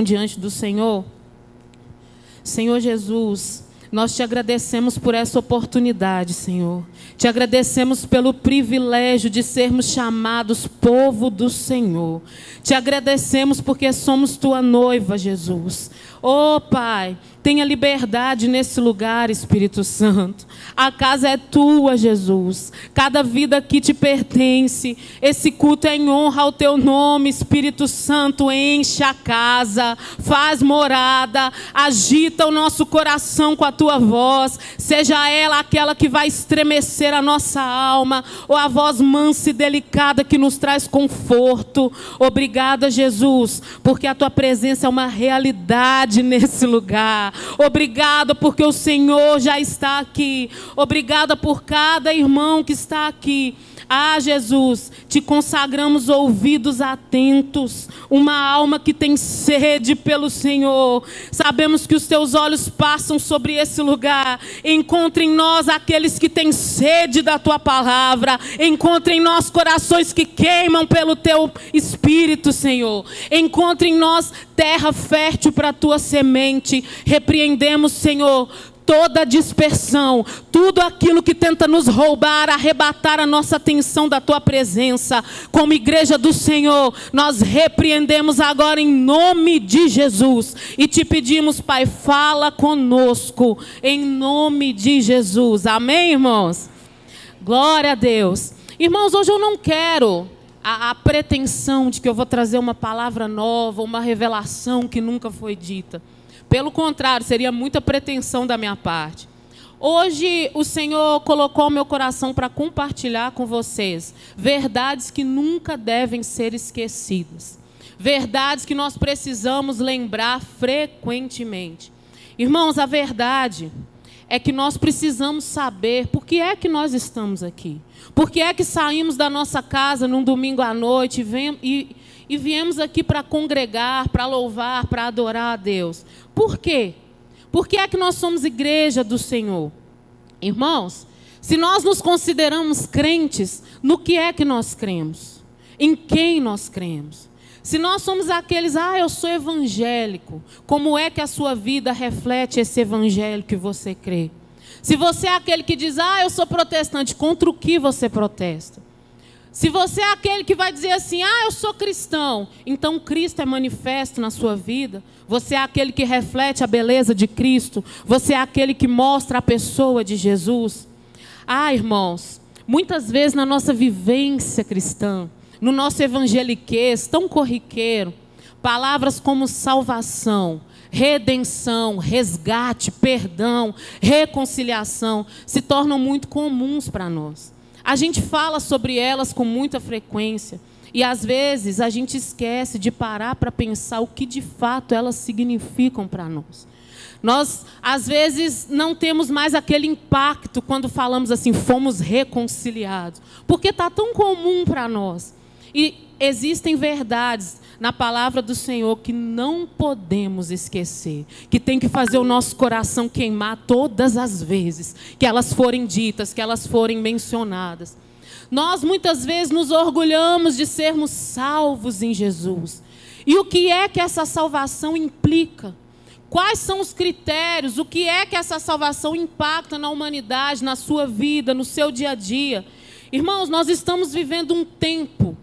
diante do Senhor. Senhor Jesus, nós te agradecemos por essa oportunidade, Senhor. Te agradecemos pelo privilégio de sermos chamados povo do Senhor. Te agradecemos porque somos tua noiva, Jesus. Oh, Pai, tenha liberdade nesse lugar, Espírito Santo. A casa é tua, Jesus. Cada vida aqui te pertence. Esse culto é em honra ao teu nome, Espírito Santo. Enche a casa, faz morada, agita o nosso coração com a tua voz. Seja ela aquela que vai estremecer a nossa alma, ou a voz mansa e delicada que nos traz conforto. Obrigada, Jesus, porque a tua presença é uma realidade nesse lugar. Obrigada porque o Senhor já está aqui. Obrigada por cada irmão que está aqui. Ah, Jesus, te consagramos ouvidos atentos, uma alma que tem sede pelo Senhor. Sabemos que os teus olhos passam sobre esse lugar. Encontre em nós aqueles que têm sede da tua palavra. Encontre em nós corações que queimam pelo teu Espírito, Senhor. Encontre em nós terra fértil para a tua semente. Repreendemos, Senhor, toda dispersão, tudo aquilo que tenta nos roubar, arrebatar a nossa atenção da tua presença. Como igreja do Senhor, nós repreendemos agora em nome de Jesus e te pedimos, Pai, fala conosco em nome de Jesus. Amém, irmãos? Glória a Deus. Irmãos, hoje eu não quero a pretensão de que eu vou trazer uma palavra nova, uma revelação que nunca foi dita. Pelo contrário, seria muita pretensão da minha parte. Hoje o Senhor colocou o meu coração para compartilhar com vocês verdades que nunca devem ser esquecidas. Verdades que nós precisamos lembrar frequentemente. Irmãos, a verdade é que nós precisamos saber por que é que nós estamos aqui. Por que é que saímos da nossa casa num domingo à noite e viemos aqui para congregar, para louvar, para adorar a Deus. Por quê? Por que é que nós somos igreja do Senhor? Irmãos, se nós nos consideramos crentes, no que é que nós cremos? Em quem nós cremos? Se nós somos aqueles, eu sou evangélico, como é que a sua vida reflete esse evangelho que você crê? Se você é aquele que diz, eu sou protestante, contra o que você protesta? Se você é aquele que vai dizer assim, eu sou cristão, então Cristo é manifesto na sua vida. Você é aquele que reflete a beleza de Cristo. Você é aquele que mostra a pessoa de Jesus. Irmãos, muitas vezes na nossa vivência cristã, no nosso evangeliquez tão corriqueiro, palavras como salvação, redenção, resgate, perdão, reconciliação se tornam muito comuns para nós. A gente fala sobre elas com muita frequência e às vezes a gente esquece de parar para pensar o que de fato elas significam para nós. Nós, às vezes, não temos mais aquele impacto quando falamos assim, fomos reconciliados, porque está tão comum para nós. E existem verdades na palavra do Senhor que não podemos esquecer, que tem que fazer o nosso coração queimar todas as vezes que elas forem ditas, que elas forem mencionadas. Nós muitas vezes nos orgulhamos de sermos salvos em Jesus. E o que é que essa salvação implica? Quais são os critérios? O que é que essa salvação impacta na humanidade, na sua vida, no seu dia a dia? Irmãos, nós estamos vivendo um tempo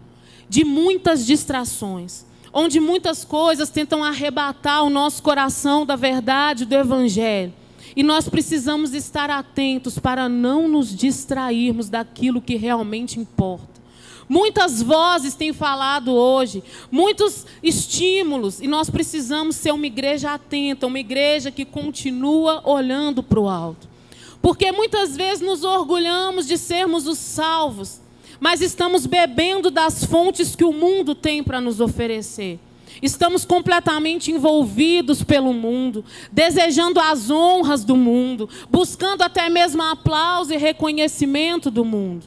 de muitas distrações, onde muitas coisas tentam arrebatar o nosso coração da verdade do Evangelho. E nós precisamos estar atentos para não nos distrairmos daquilo que realmente importa. Muitas vozes têm falado hoje, muitos estímulos, e nós precisamos ser uma igreja atenta, uma igreja que continua olhando para o alto. Porque muitas vezes nos orgulhamos de sermos os salvos, mas estamos bebendo das fontes que o mundo tem para nos oferecer. Estamos completamente envolvidos pelo mundo, desejando as honras do mundo, buscando até mesmo aplauso e reconhecimento do mundo.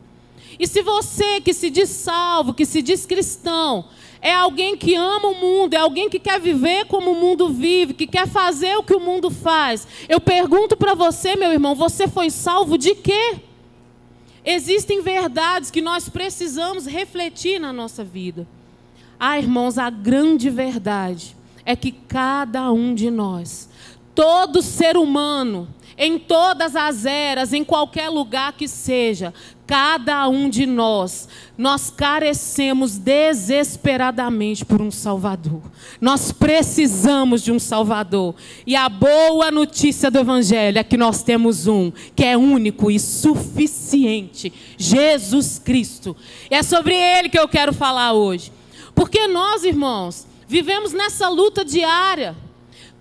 E se você que se diz salvo, que se diz cristão, é alguém que ama o mundo, é alguém que quer viver como o mundo vive, que quer fazer o que o mundo faz, eu pergunto para você, meu irmão, você foi salvo de quê? Existem verdades que nós precisamos refletir na nossa vida. Irmãos, a grande verdade é que cada um de nós, todo ser humano, em todas as eras, em qualquer lugar que seja, cada um de nós carecemos desesperadamente por um Salvador. Nós precisamos de um Salvador. E a boa notícia do Evangelho é que nós temos um, que é único e suficiente, Jesus Cristo. E é sobre Ele que eu quero falar hoje. Porque nós, irmãos, vivemos nessa luta diária.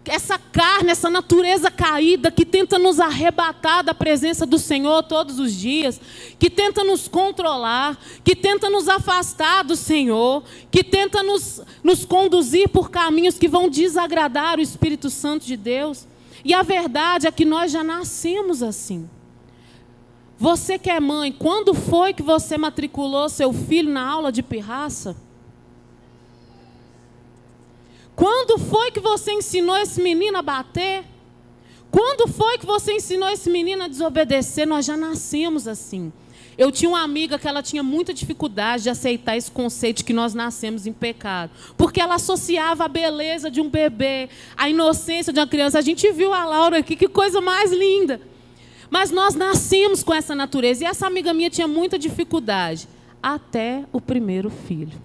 Essa carne, essa natureza caída que tenta nos arrebatar da presença do Senhor todos os dias, que tenta nos controlar, que tenta nos afastar do Senhor, que tenta nos conduzir por caminhos que vão desagradar o Espírito Santo de Deus. E a verdade é que nós já nascemos assim. Você que é mãe, quando foi que você matriculou seu filho na aula de pirraça? Quando foi que você ensinou esse menino a bater? Quando foi que você ensinou esse menino a desobedecer? Nós já nascemos assim. Eu tinha uma amiga que ela tinha muita dificuldade de aceitar esse conceito de que nós nascemos em pecado. Porque ela associava a beleza de um bebê, a inocência de uma criança. A gente viu a Laura aqui, que coisa mais linda. Mas nós nascemos com essa natureza. E essa amiga minha tinha muita dificuldade. Até o primeiro filho.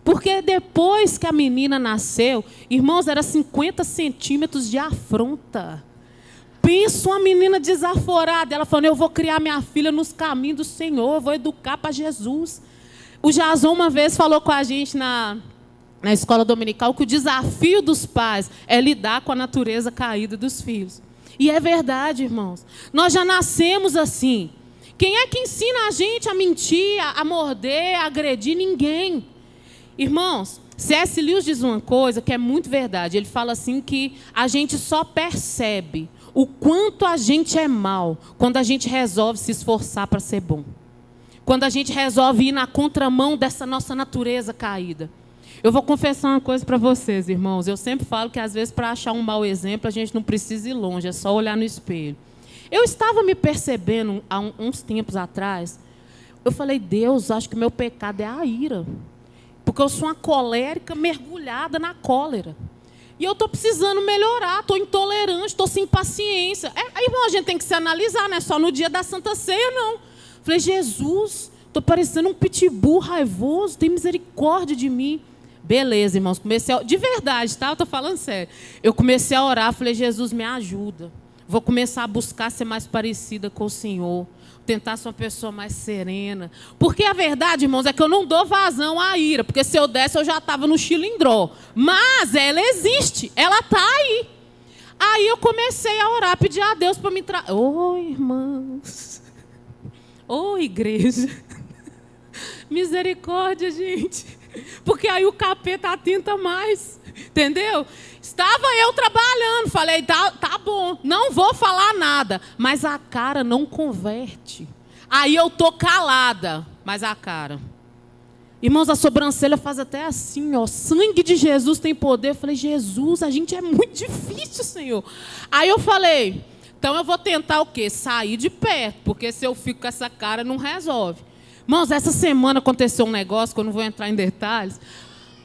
Porque depois que a menina nasceu, irmãos, era 50 centímetros de afronta. Pensa uma menina desaforada. Ela falou, eu vou criar minha filha nos caminhos do Senhor, eu vou educar para Jesus. O Jason uma vez falou com a gente na escola dominical que o desafio dos pais é lidar com a natureza caída dos filhos. E é verdade, irmãos. Nós já nascemos assim. Quem é que ensina a gente a mentir, a morder, a agredir? Ninguém. Irmãos, C.S. Lewis diz uma coisa que é muito verdade. Ele fala assim que a gente só percebe o quanto a gente é mal quando a gente resolve se esforçar para ser bom. Quando a gente resolve ir na contramão dessa nossa natureza caída. Eu vou confessar uma coisa para vocês, irmãos. Eu sempre falo que às vezes para achar um mau exemplo a gente não precisa ir longe, é só olhar no espelho. Eu estava me percebendo há uns tempos atrás. Eu falei, Deus, acho que o meu pecado é a ira. Porque eu sou uma colérica mergulhada na cólera. E eu estou precisando melhorar, estou intolerante, estou sem paciência. Aí, irmão, a gente tem que se analisar, não é só no dia da Santa Ceia, não. Falei, Jesus, estou parecendo um pitbull raivoso, tem misericórdia de mim. Beleza, irmãos, comecei a... De verdade, tá? Eu estou falando sério. Eu comecei a orar, falei, Jesus, me ajuda. Vou começar a buscar ser mais parecida com o Senhor. Tentar ser uma pessoa mais serena. Porque a verdade, irmãos, é que eu não dou vazão à ira. Porque se eu desse, eu já estava no chilindró. Mas ela existe. Ela está aí. Aí eu comecei a orar, pedir a Deus para me trazer. Ô, irmãos. Ô, igreja. Misericórdia, gente. Porque aí o capeta atenta mais. Entendeu? Estava eu trabalhando, falei, tá bom, não vou falar nada. Mas a cara não converte. Aí eu tô calada, mas a cara. Irmãos, a sobrancelha faz até assim, ó. Sangue de Jesus tem poder. Eu falei, Jesus, a gente é muito difícil, Senhor. Aí eu falei, então eu vou tentar o quê? Sair de perto, porque se eu fico com essa cara, não resolve. Irmãos, essa semana aconteceu um negócio, que eu não vou entrar em detalhes.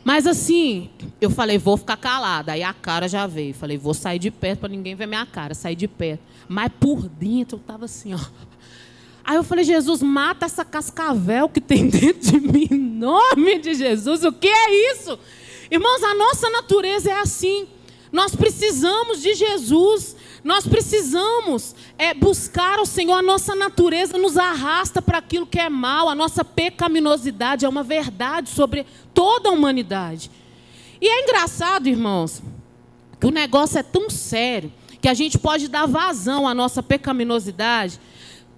Mas assim, eu falei, vou ficar calada. Aí a cara já veio. Falei, vou sair de perto para ninguém ver minha cara. Saí de perto. Mas por dentro eu estava assim, ó. Aí eu falei, Jesus, mata essa cascavel que tem dentro de mim. Em nome de Jesus, o que é isso? Irmãos, a nossa natureza é assim. Nós precisamos de Jesus. Nós precisamos buscar o Senhor. A nossa natureza nos arrasta para aquilo que é mal. A nossa pecaminosidade é uma verdade sobre toda a humanidade. E é engraçado, irmãos, que o negócio é tão sério que a gente pode dar vazão à nossa pecaminosidade,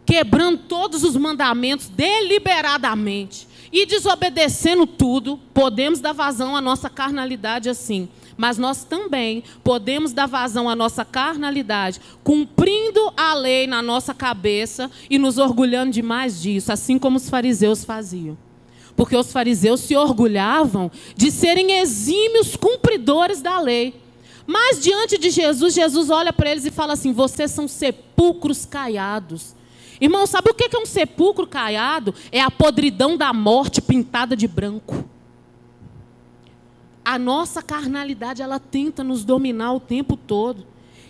quebrando todos os mandamentos deliberadamente e desobedecendo tudo. Podemos dar vazão à nossa carnalidade assim. Mas nós também podemos dar vazão à nossa carnalidade, cumprindo a lei na nossa cabeça e nos orgulhando demais disso, assim como os fariseus faziam. Porque os fariseus se orgulhavam de serem exímios cumpridores da lei. Mas diante de Jesus, Jesus olha para eles e fala assim, vocês são sepulcros caiados. Irmão, sabe o que é um sepulcro caiado? É a podridão da morte pintada de branco. a nossa carnalidade, ela tenta nos dominar o tempo todo.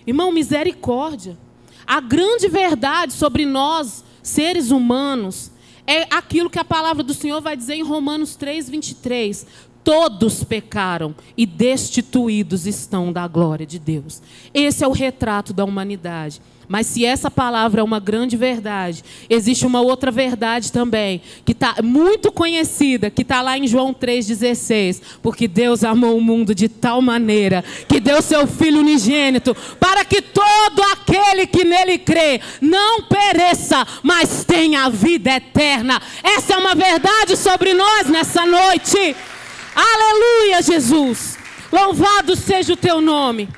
Irmão, misericórdia. A grande verdade sobre nós, seres humanos, é aquilo que a palavra do Senhor vai dizer em Romanos 3:23. Todos pecaram e destituídos estão da glória de Deus. Esse é o retrato da humanidade. Mas se essa palavra é uma grande verdade, existe uma outra verdade também, que está muito conhecida, que está lá em João 3,16. Porque Deus amou o mundo de tal maneira que deu seu Filho unigênito, para que todo aquele que nele crê não pereça, mas tenha a vida eterna. Essa é uma verdade sobre nós nessa noite. Aleluia, Jesus. Louvado seja o teu nome.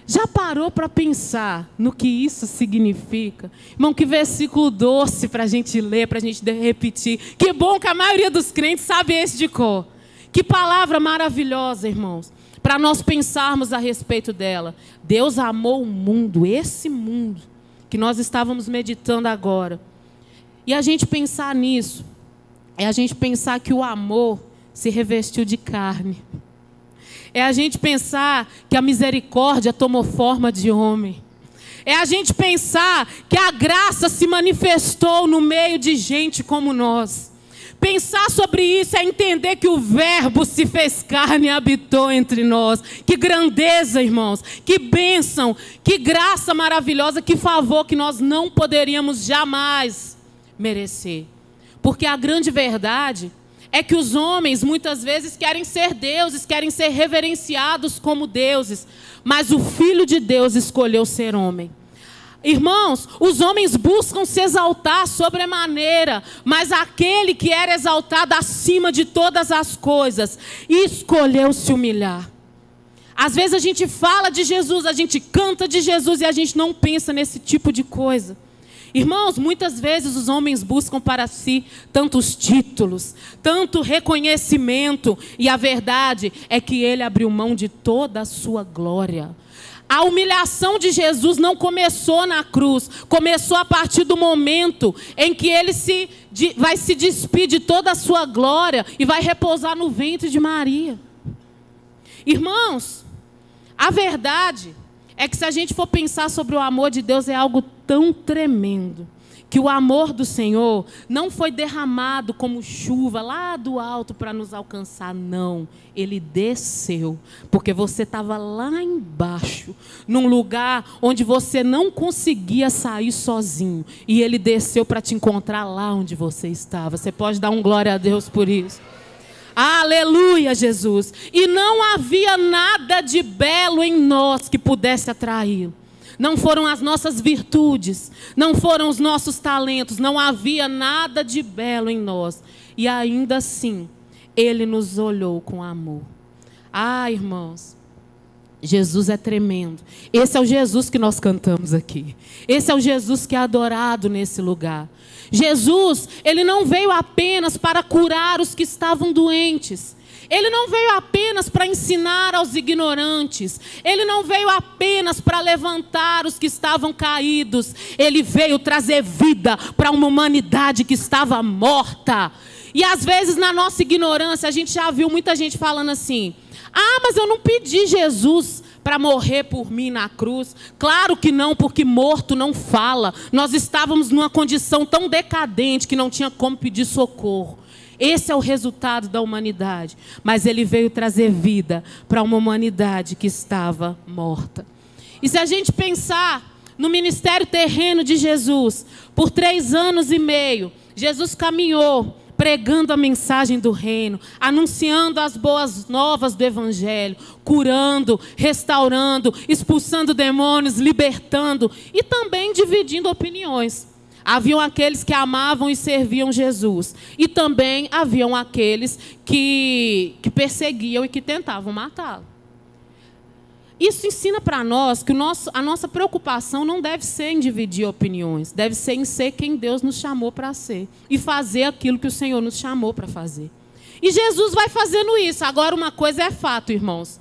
Já parou para pensar no que isso significa? Irmão, que versículo doce para a gente ler, para a gente repetir. Que bom que a maioria dos crentes sabe esse de cor. Que palavra maravilhosa, irmãos, para nós pensarmos a respeito dela. Deus amou o mundo, esse mundo que nós estávamos meditando agora. E a gente pensar nisso, é a gente pensar que o amor se revestiu de carne. É a gente pensar que a misericórdia tomou forma de homem. É a gente pensar que a graça se manifestou no meio de gente como nós. Pensar sobre isso é entender que o Verbo se fez carne e habitou entre nós. Que grandeza, irmãos. Que bênção. Que graça maravilhosa. Que favor que nós não poderíamos jamais merecer. Porque a grande verdade é que os homens muitas vezes querem ser deuses, querem ser reverenciados como deuses. Mas o Filho de Deus escolheu ser homem. Irmãos, os homens buscam se exaltar sobremaneira, mas aquele que era exaltado acima de todas as coisas, escolheu se humilhar. Às vezes a gente fala de Jesus, a gente canta de Jesus e a gente não pensa nesse tipo de coisa. Irmãos, muitas vezes os homens buscam para si tantos títulos, tanto reconhecimento, e a verdade é que ele abriu mão de toda a sua glória. A humilhação de Jesus não começou na cruz, começou a partir do momento em que ele vai se despir de toda a sua glória e vai repousar no ventre de Maria. Irmãos, a verdade é que se a gente for pensar sobre o amor de Deus, é algo tão tremendo, que o amor do Senhor não foi derramado como chuva lá do alto para nos alcançar, não. Ele desceu, porque você estava lá embaixo, num lugar onde você não conseguia sair sozinho, e Ele desceu para te encontrar lá onde você estava. Você pode dar um glória a Deus por isso? Aleluia, Jesus. E não havia nada de belo em nós que pudesse atraí-lo. Não foram as nossas virtudes, não foram os nossos talentos, não havia nada de belo em nós. E ainda assim, Ele nos olhou com amor. Ah, irmãos, Jesus é tremendo. Esse é o Jesus que nós cantamos aqui. Esse é o Jesus que é adorado nesse lugar. Jesus, Ele não veio apenas para curar os que estavam doentes. Ele não veio apenas para ensinar aos ignorantes. Ele não veio apenas para levantar os que estavam caídos. Ele veio trazer vida para uma humanidade que estava morta. E às vezes na nossa ignorância a gente já viu muita gente falando assim: ah, mas eu não pedi Jesus para morrer por mim na cruz. Claro que não, porque morto não fala. Nós estávamos numa condição tão decadente que não tinha como pedir socorro. Esse é o resultado da humanidade. Mas Ele veio trazer vida para uma humanidade que estava morta. E se a gente pensar no ministério terreno de Jesus, por 3 anos e meio, Jesus caminhou pregando a mensagem do reino, anunciando as boas novas do evangelho, curando, restaurando, expulsando demônios, libertando e também dividindo opiniões. Haviam aqueles que amavam e serviam Jesus, e também haviam aqueles que perseguiam e que tentavam matá-lo. Isso ensina para nós que a nossa preocupação não deve ser em dividir opiniões, deve ser em ser quem Deus nos chamou para ser e fazer aquilo que o Senhor nos chamou para fazer. E Jesus vai fazendo isso. Agora, uma coisa é fato, irmãos.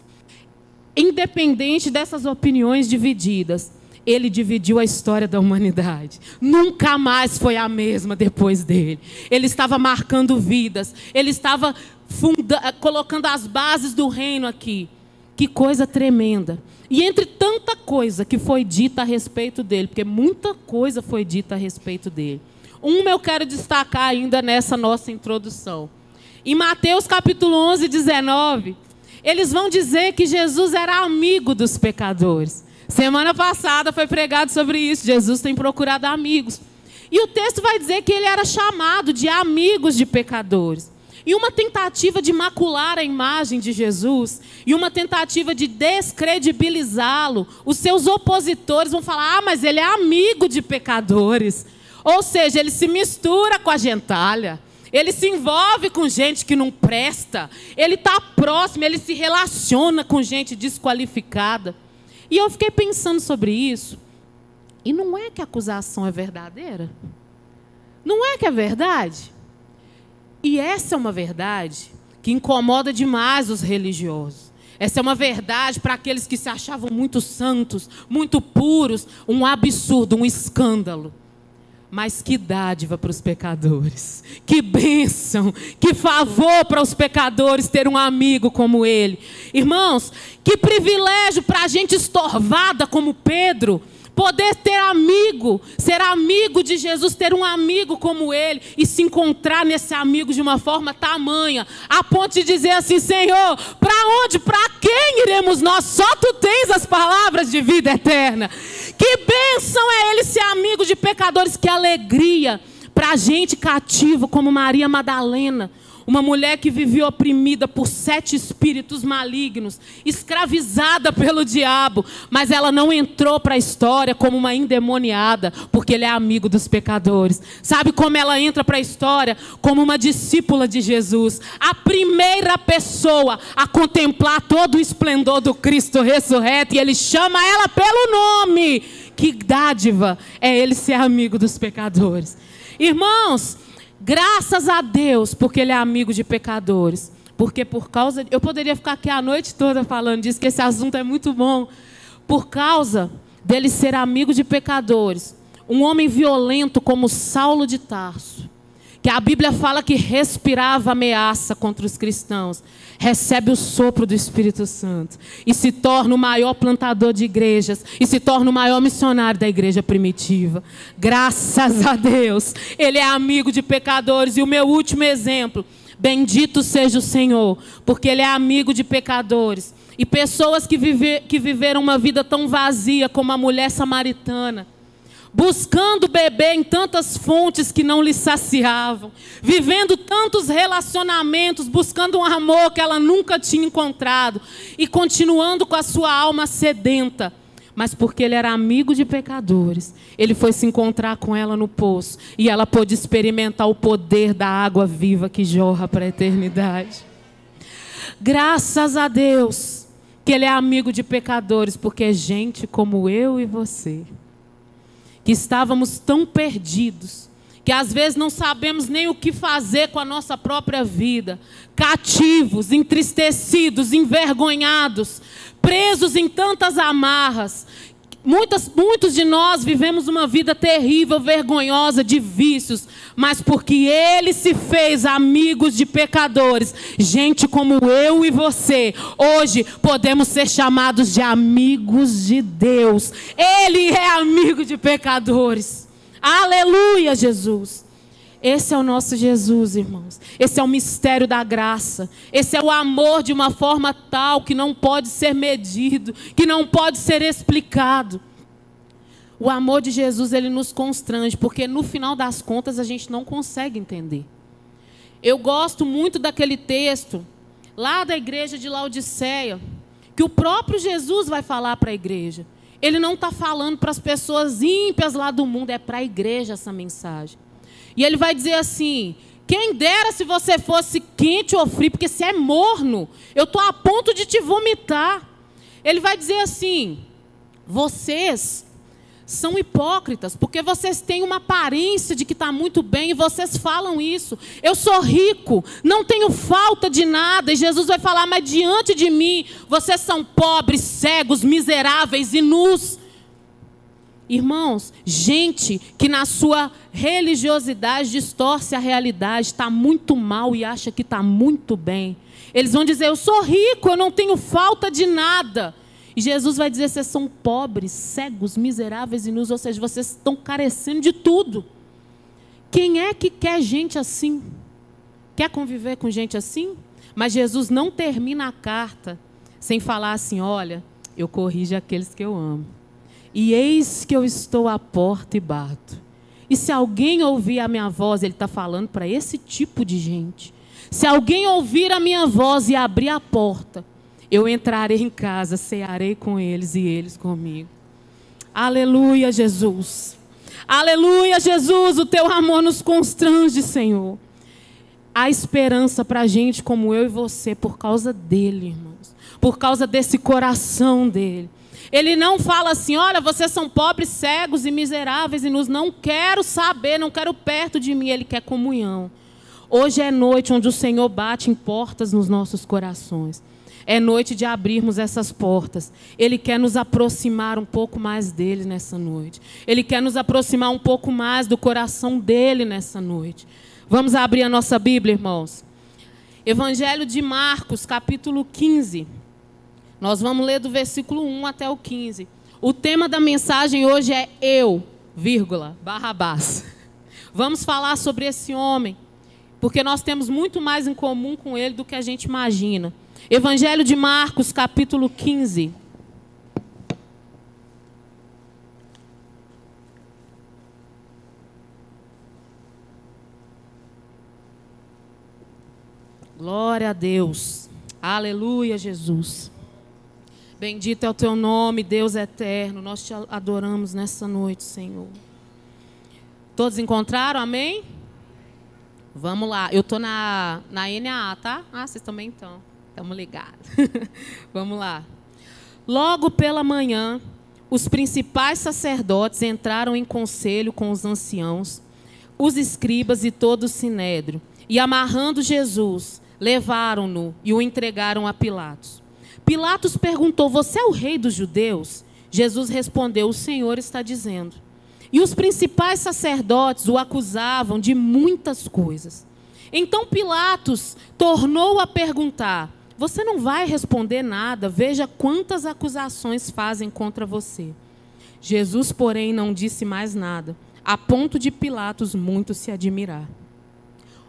Independente dessas opiniões divididas, Ele dividiu a história da humanidade. Nunca mais foi a mesma depois dele. Ele estava marcando vidas. Ele estava colocando as bases do reino aqui. Que coisa tremenda. E entre tanta coisa que foi dita a respeito dele, porque muita coisa foi dita a respeito dele. Eu quero destacar ainda nessa nossa introdução. Em Mateus capítulo 11, 19, eles vão dizer que Jesus era amigo dos pecadores. Semana passada foi pregado sobre isso. Jesus tem procurado amigos. E o texto vai dizer que ele era chamado de amigos de pecadores. E uma tentativa de macular a imagem de Jesus, e uma tentativa de descredibilizá-lo, os seus opositores vão falar: mas ele é amigo de pecadores. Ou seja, ele se mistura com a gentalha, ele se envolve com gente que não presta, ele está próximo, ele se relaciona com gente desqualificada. E eu fiquei pensando sobre isso, e não é que a acusação é verdadeira? Não é que é verdade? E essa é uma verdade que incomoda demais os religiosos. Essa é uma verdade para aqueles que se achavam muito santos, muito puros, um absurdo, um escândalo. Mas que dádiva para os pecadores, que bênção, que favor para os pecadores ter um amigo como ele. Irmãos, que privilégio para a gente estorvada como Pedro, poder ter amigo, ser amigo de Jesus, ter um amigo como ele e se encontrar nesse amigo de uma forma tamanha, a ponto de dizer assim: Senhor, para onde, para quem iremos nós? Só Tu tens as palavras de vida eterna. Que bênção é ele ser amigo de pecadores, que alegria para gente cativa como Maria Madalena. Uma mulher que vivia oprimida por 7 espíritos malignos, escravizada pelo diabo, mas ela não entrou para a história como uma endemoniada, porque ele é amigo dos pecadores. Sabe como ela entra para a história? Como uma discípula de Jesus, a primeira pessoa a contemplar todo o esplendor do Cristo ressurreto, e ele chama ela pelo nome. Que dádiva é ele ser amigo dos pecadores. Irmãos, graças a Deus, porque ele é amigo de pecadores. Porque por causa... Eu poderia ficar aqui a noite toda falando disso, que esse assunto é muito bom. Por causa dele ser amigo de pecadores, um homem violento como Saulo de Tarso, que a Bíblia fala que respirava ameaça contra os cristãos, recebe o sopro do Espírito Santo e se torna o maior plantador de igrejas e se torna o maior missionário da igreja primitiva. Graças a Deus, ele é amigo de pecadores. E o meu último exemplo: bendito seja o Senhor, porque ele é amigo de pecadores. E pessoas que viveram uma vida tão vazia como a mulher samaritana, buscando beber em tantas fontes que não lhe saciavam, vivendo tantos relacionamentos, buscando um amor que ela nunca tinha encontrado, e continuando com a sua alma sedenta. Mas porque ele era amigo de pecadores, ele foi se encontrar com ela no poço, e ela pôde experimentar o poder da água viva que jorra para a eternidade. Graças a Deus que ele é amigo de pecadores, porque é gente como eu e você, que estávamos tão perdidos, que às vezes não sabemos nem o que fazer com a nossa própria vida, cativos, entristecidos, envergonhados, presos em tantas amarras. Muitos de nós vivemos uma vida terrível, vergonhosa, de vícios, mas porque ele se fez amigos de pecadores, gente como eu e você, hoje podemos ser chamados de amigos de Deus. Ele é amigo de pecadores. Aleluia, Jesus. Esse é o nosso Jesus, irmãos. Esse é o mistério da graça. Esse é o amor de uma forma tal que não pode ser medido, que não pode ser explicado. O amor de Jesus, ele nos constrange, porque no final das contas a gente não consegue entender. Eu gosto muito daquele texto lá da igreja de Laodiceia, que o próprio Jesus vai falar para a igreja. Ele não está falando para as pessoas ímpias lá do mundo, é para a igreja essa mensagem. E ele vai dizer assim: quem dera se você fosse quente ou frio, porque você é morno, eu estou a ponto de te vomitar. Ele vai dizer assim: vocês são hipócritas, porque vocês têm uma aparência de que está muito bem, e vocês falam isso. Eu sou rico, não tenho falta de nada. E Jesus vai falar: mas diante de mim, vocês são pobres, cegos, miseráveis e nus. Irmãos, gente que na sua religiosidade distorce a realidade, está muito mal e acha que está muito bem. Eles vão dizer, eu sou rico, eu não tenho falta de nada. E Jesus vai dizer, vocês são pobres, cegos, miseráveis e nus, ou seja, vocês estão carecendo de tudo. Quem é que quer gente assim? Quer conviver com gente assim? Mas Jesus não termina a carta sem falar assim, olha, eu corrijo aqueles que eu amo. E eis que eu estou à porta e bato. E se alguém ouvir a minha voz, ele está falando para esse tipo de gente. Se alguém ouvir a minha voz e abrir a porta, eu entrarei em casa, cearei com eles e eles comigo. Aleluia, Jesus. Aleluia, Jesus, o teu amor nos constrange, Senhor. Há esperança para gente como eu e você por causa dele, irmãos. Por causa desse coração dele. Ele não fala assim, olha, vocês são pobres, cegos e miseráveis e nus. Não quero saber, não quero perto de mim. Ele quer comunhão. Hoje é noite onde o Senhor bate em portas nos nossos corações. É noite de abrirmos essas portas. Ele quer nos aproximar um pouco mais dele nessa noite. Ele quer nos aproximar um pouco mais do coração dele nessa noite. Vamos abrir a nossa Bíblia, irmãos. Evangelho de Marcos, capítulo 15. Nós vamos ler do versículo 1 até o 15. O tema da mensagem hoje é eu, Barrabás. Vamos falar sobre esse homem, porque nós temos muito mais em comum com ele do que a gente imagina. Evangelho de Marcos, capítulo 15. Glória a Deus. Aleluia, Jesus. Bendito é o teu nome, Deus eterno. Nós te adoramos nessa noite, Senhor. Todos encontraram? Amém? Vamos lá. Eu estou na NAA, tá? Ah, vocês também estão. Estamos ligados. Vamos lá. Logo pela manhã, os principais sacerdotes entraram em conselho com os anciãos, os escribas e todo o sinédrio, e amarrando Jesus, levaram-no e o entregaram a Pilatos. Pilatos perguntou, você é o rei dos judeus? Jesus respondeu, o Senhor está dizendo. E os principais sacerdotes o acusavam de muitas coisas. Então Pilatos tornou a perguntar, você não vai responder nada, veja quantas acusações fazem contra você. Jesus, porém, não disse mais nada, a ponto de Pilatos muito se admirar.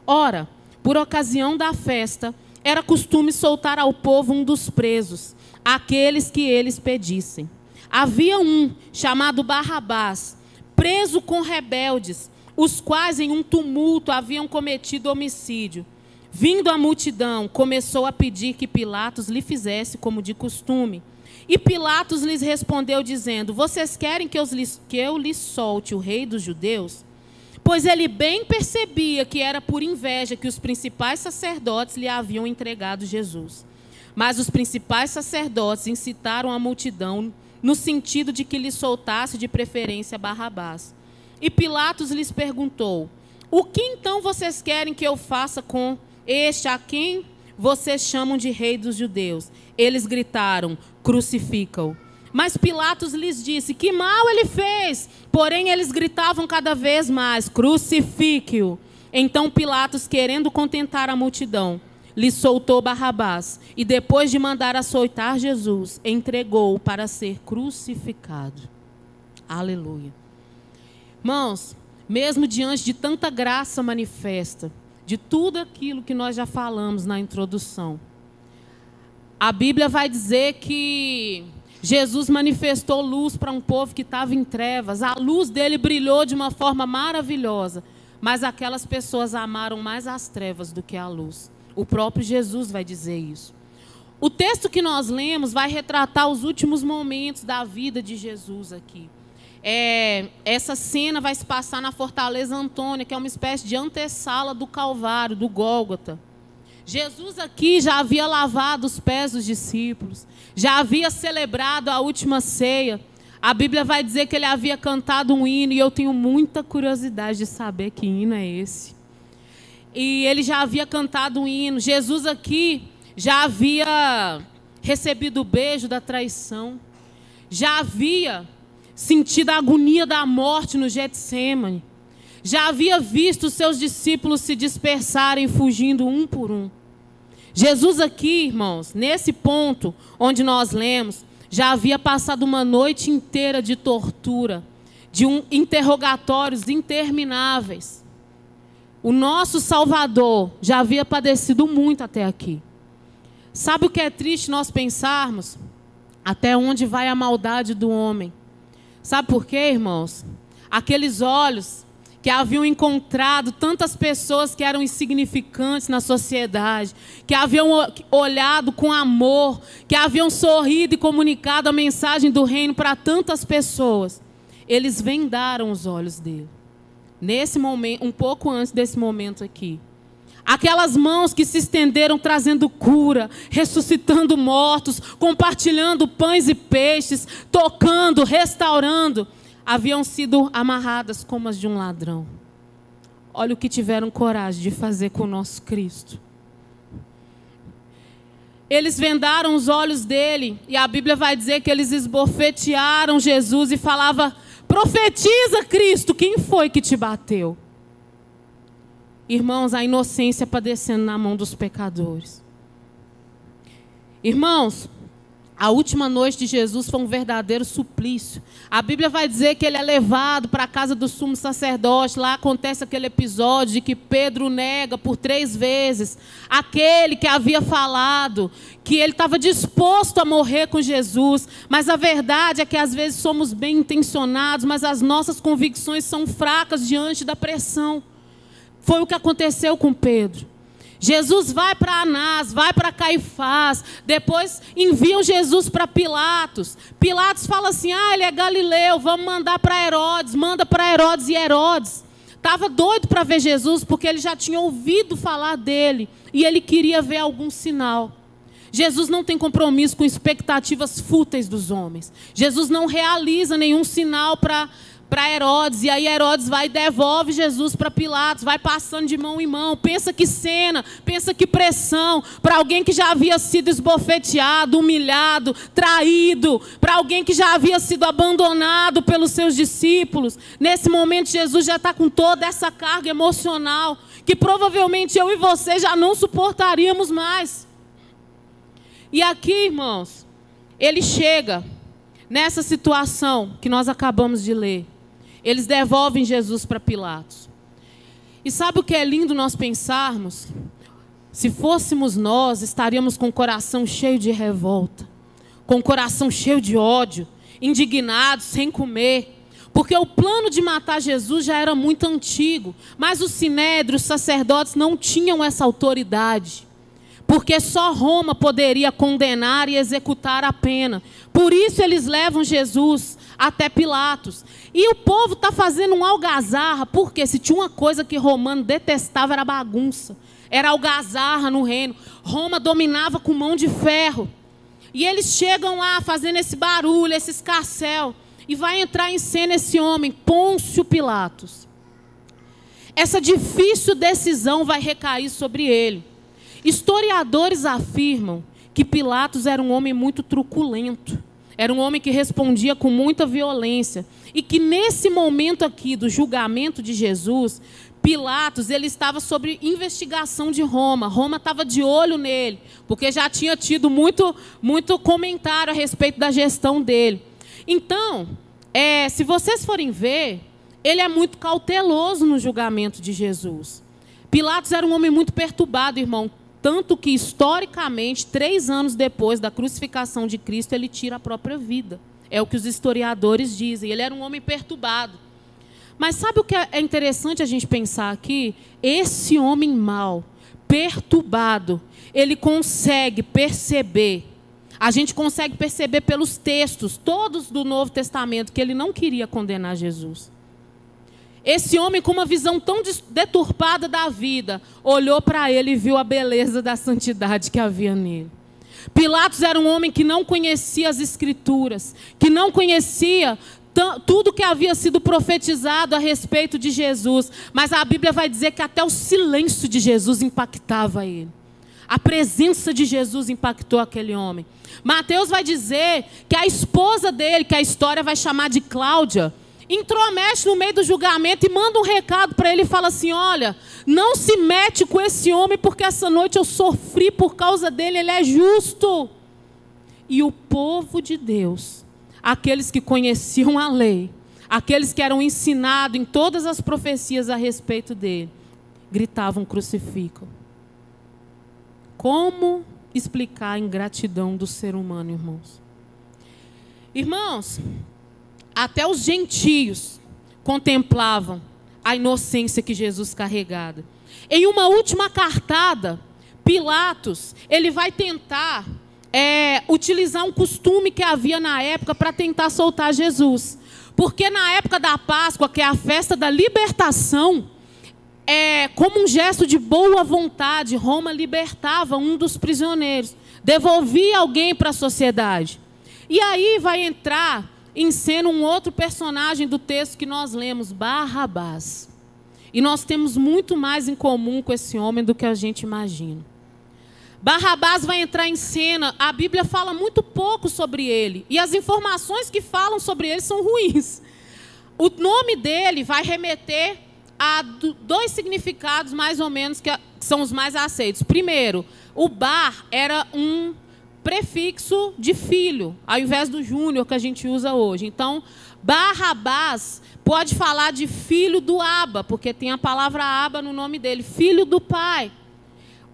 Ora, por ocasião da festa, era costume soltar ao povo um dos presos, aqueles que eles pedissem. Havia um, chamado Barrabás, preso com rebeldes, os quais em um tumulto haviam cometido homicídio. Vindo a multidão, começou a pedir que Pilatos lhe fizesse como de costume. E Pilatos lhes respondeu dizendo, vocês querem que eu lhes solte o rei dos judeus? Pois ele bem percebia que era por inveja que os principais sacerdotes lhe haviam entregado Jesus. Mas os principais sacerdotes incitaram a multidão no sentido de que lhe soltasse de preferência Barrabás. E Pilatos lhes perguntou, o que então vocês querem que eu faça com este a quem vocês chamam de rei dos judeus? Eles gritaram, crucifica-o. Mas Pilatos lhes disse, que mal ele fez? Porém, eles gritavam cada vez mais, crucifique-o. Então Pilatos, querendo contentar a multidão, lhe soltou Barrabás. E depois de mandar açoitar Jesus, entregou-o para ser crucificado. Aleluia. Irmãos, mesmo diante de tanta graça manifesta, de tudo aquilo que nós já falamos na introdução, a Bíblia vai dizer que Jesus manifestou luz para um povo que estava em trevas. A luz dele brilhou de uma forma maravilhosa, mas aquelas pessoas amaram mais as trevas do que a luz. O próprio Jesus vai dizer isso. O texto que nós lemos vai retratar os últimos momentos da vida de Jesus aqui. Essa cena vai se passar na Fortaleza Antônia, que é uma espécie de antessala do Calvário, do Gólgota. Jesus aqui já havia lavado os pés dos discípulos, já havia celebrado a última ceia. A Bíblia vai dizer que ele havia cantado um hino, e eu tenho muita curiosidade de saber que hino é esse. E ele já havia cantado um hino. Jesus aqui já havia recebido o beijo da traição, já havia sentido a agonia da morte no Getsêmani. Já havia visto os seus discípulos se dispersarem, fugindo um por um. Jesus aqui, irmãos, nesse ponto onde nós lemos, já havia passado uma noite inteira de tortura, de interrogatórios intermináveis. O nosso Salvador já havia padecido muito até aqui. Sabe o que é triste nós pensarmos? Até onde vai a maldade do homem? Sabe por quê, irmãos? Aqueles olhos que haviam encontrado tantas pessoas que eram insignificantes na sociedade, que haviam olhado com amor, que haviam sorrido e comunicado a mensagem do reino para tantas pessoas, eles vendaram os olhos dele. Nesse momento, um pouco antes desse momento aqui. Aquelas mãos que se estenderam trazendo cura, ressuscitando mortos, compartilhando pães e peixes, tocando, restaurando, haviam sido amarradas como as de um ladrão. Olha o que tiveram coragem de fazer com o nosso Cristo. Eles vendaram os olhos dele, e a Bíblia vai dizer que eles esbofetearam Jesus e falavam: profetiza, Cristo, quem foi que te bateu? Irmãos, a inocência padecendo na mão dos pecadores. Irmãos, a última noite de Jesus foi um verdadeiro suplício. A Bíblia vai dizer que ele é levado para a casa do sumo sacerdote. Lá acontece aquele episódio de que Pedro nega por 3 vezes aquele que havia falado que ele estava disposto a morrer com Jesus. Mas a verdade é que às vezes somos bem intencionados, mas as nossas convicções são fracas diante da pressão. Foi o que aconteceu com Pedro. Jesus vai para Anás, vai para Caifás, depois enviam Jesus para Pilatos. Pilatos fala assim: ele é galileu, vamos mandar para Herodes. Manda para Herodes, e Herodes estava doido para ver Jesus, porque ele já tinha ouvido falar dele, e ele queria ver algum sinal. Jesus não tem compromisso com expectativas fúteis dos homens. Jesus não realiza nenhum sinal para Herodes, e aí Herodes vai e devolve Jesus para Pilatos, vai passando de mão em mão. Pensa que cena, pensa que pressão, para alguém que já havia sido esbofeteado, humilhado, traído, para alguém que já havia sido abandonado pelos seus discípulos. Nesse momento Jesus já está com toda essa carga emocional, que provavelmente eu e você já não suportaríamos mais. E aqui, irmãos, ele chega nessa situação que nós acabamos de ler. Eles devolvem Jesus para Pilatos. E sabe o que é lindo nós pensarmos? Se fôssemos nós, estaríamos com o coração cheio de revolta, com o coração cheio de ódio, indignados, sem comer. Porque o plano de matar Jesus já era muito antigo, mas o sinédrio, os sacerdotes não tinham essa autoridade. Porque só Roma poderia condenar e executar a pena. Por isso eles levam Jesus até Pilatos. E o povo está fazendo um algazarra, porque se tinha uma coisa que romano detestava era bagunça. Era algazarra no reino. Roma dominava com mão de ferro. E eles chegam lá fazendo esse barulho, esse escarcéu. E vai entrar em cena esse homem, Pôncio Pilatos. Essa difícil decisão vai recair sobre ele. Historiadores afirmam que Pilatos era um homem muito truculento. Era um homem que respondia com muita violência. E que nesse momento aqui do julgamento de Jesus, Pilatos ele estava sob investigação de Roma. Roma estava de olho nele, porque já tinha tido muito comentário a respeito da gestão dele. Então, se vocês forem ver, ele é muito cauteloso no julgamento de Jesus. Pilatos era um homem muito perturbado, irmão. Tanto que, historicamente, 3 anos depois da crucificação de Cristo, ele tira a própria vida. É o que os historiadores dizem. Ele era um homem perturbado. Mas sabe o que é interessante a gente pensar aqui? Esse homem mau, perturbado, ele consegue perceber. A gente consegue perceber pelos textos, todos do Novo Testamento, que ele não queria condenar Jesus. Esse homem, com uma visão tão deturpada da vida, olhou para ele e viu a beleza da santidade que havia nele. Pilatos era um homem que não conhecia as Escrituras, que não conhecia tudo que havia sido profetizado a respeito de Jesus. Mas a Bíblia vai dizer que até o silêncio de Jesus impactava ele. A presença de Jesus impactou aquele homem. Mateus vai dizer que a esposa dele, que a história vai chamar de Cláudia, intromete no meio do julgamento e manda um recado para ele e fala assim: olha, não se mete com esse homem, porque essa noite eu sofri por causa dele, ele é justo. E o povo de Deus, aqueles que conheciam a lei, aqueles que eram ensinados em todas as profecias a respeito dele, gritavam: crucificam. Como explicar a ingratidão do ser humano, irmãos? Irmãos, até os gentios contemplavam a inocência que Jesus carregava. Em uma última cartada, Pilatos, ele vai tentar utilizar um costume que havia na época para tentar soltar Jesus. Porque na época da Páscoa, que é a festa da libertação, como um gesto de boa vontade, Roma libertava um dos prisioneiros, devolvia alguém para a sociedade. E aí vai entrar em cena um outro personagem do texto que nós lemos, Barrabás. E nós temos muito mais em comum com esse homem do que a gente imagina. Barrabás vai entrar em cena, a Bíblia fala muito pouco sobre ele, e as informações que falam sobre ele são ruins. O nome dele vai remeter a dois significados mais ou menos que são os mais aceitos. Primeiro, o bar era um prefixo de filho, ao invés do júnior que a gente usa hoje. Então, Barrabás pode falar de filho do Aba, porque tem a palavra Aba no nome dele, filho do pai.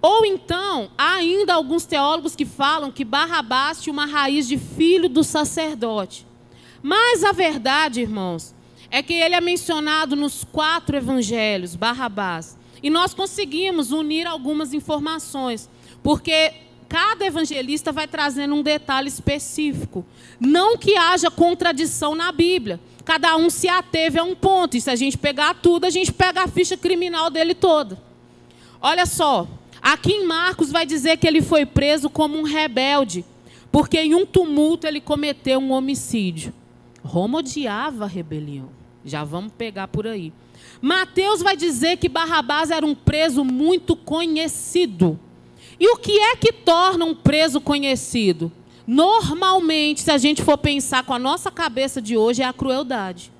Ou então, há ainda alguns teólogos que falam que Barrabás tinha uma raiz de filho do sacerdote. Mas a verdade, irmãos, é que ele é mencionado nos 4 evangelhos, Barrabás. E nós conseguimos unir algumas informações, porque cada evangelista vai trazendo um detalhe específico. Não que haja contradição na Bíblia. Cada um se ateve a um ponto. E se a gente pegar tudo, a gente pega a ficha criminal dele toda. Olha só. Aqui em Marcos vai dizer que ele foi preso como um rebelde, porque em um tumulto ele cometeu um homicídio. Roma odiava a rebelião. Já vamos pegar por aí. Mateus vai dizer que Barrabás era um preso muito conhecido. E o que é que torna um preso conhecido? Normalmente, se a gente for pensar com a nossa cabeça de hoje, é a crueldade.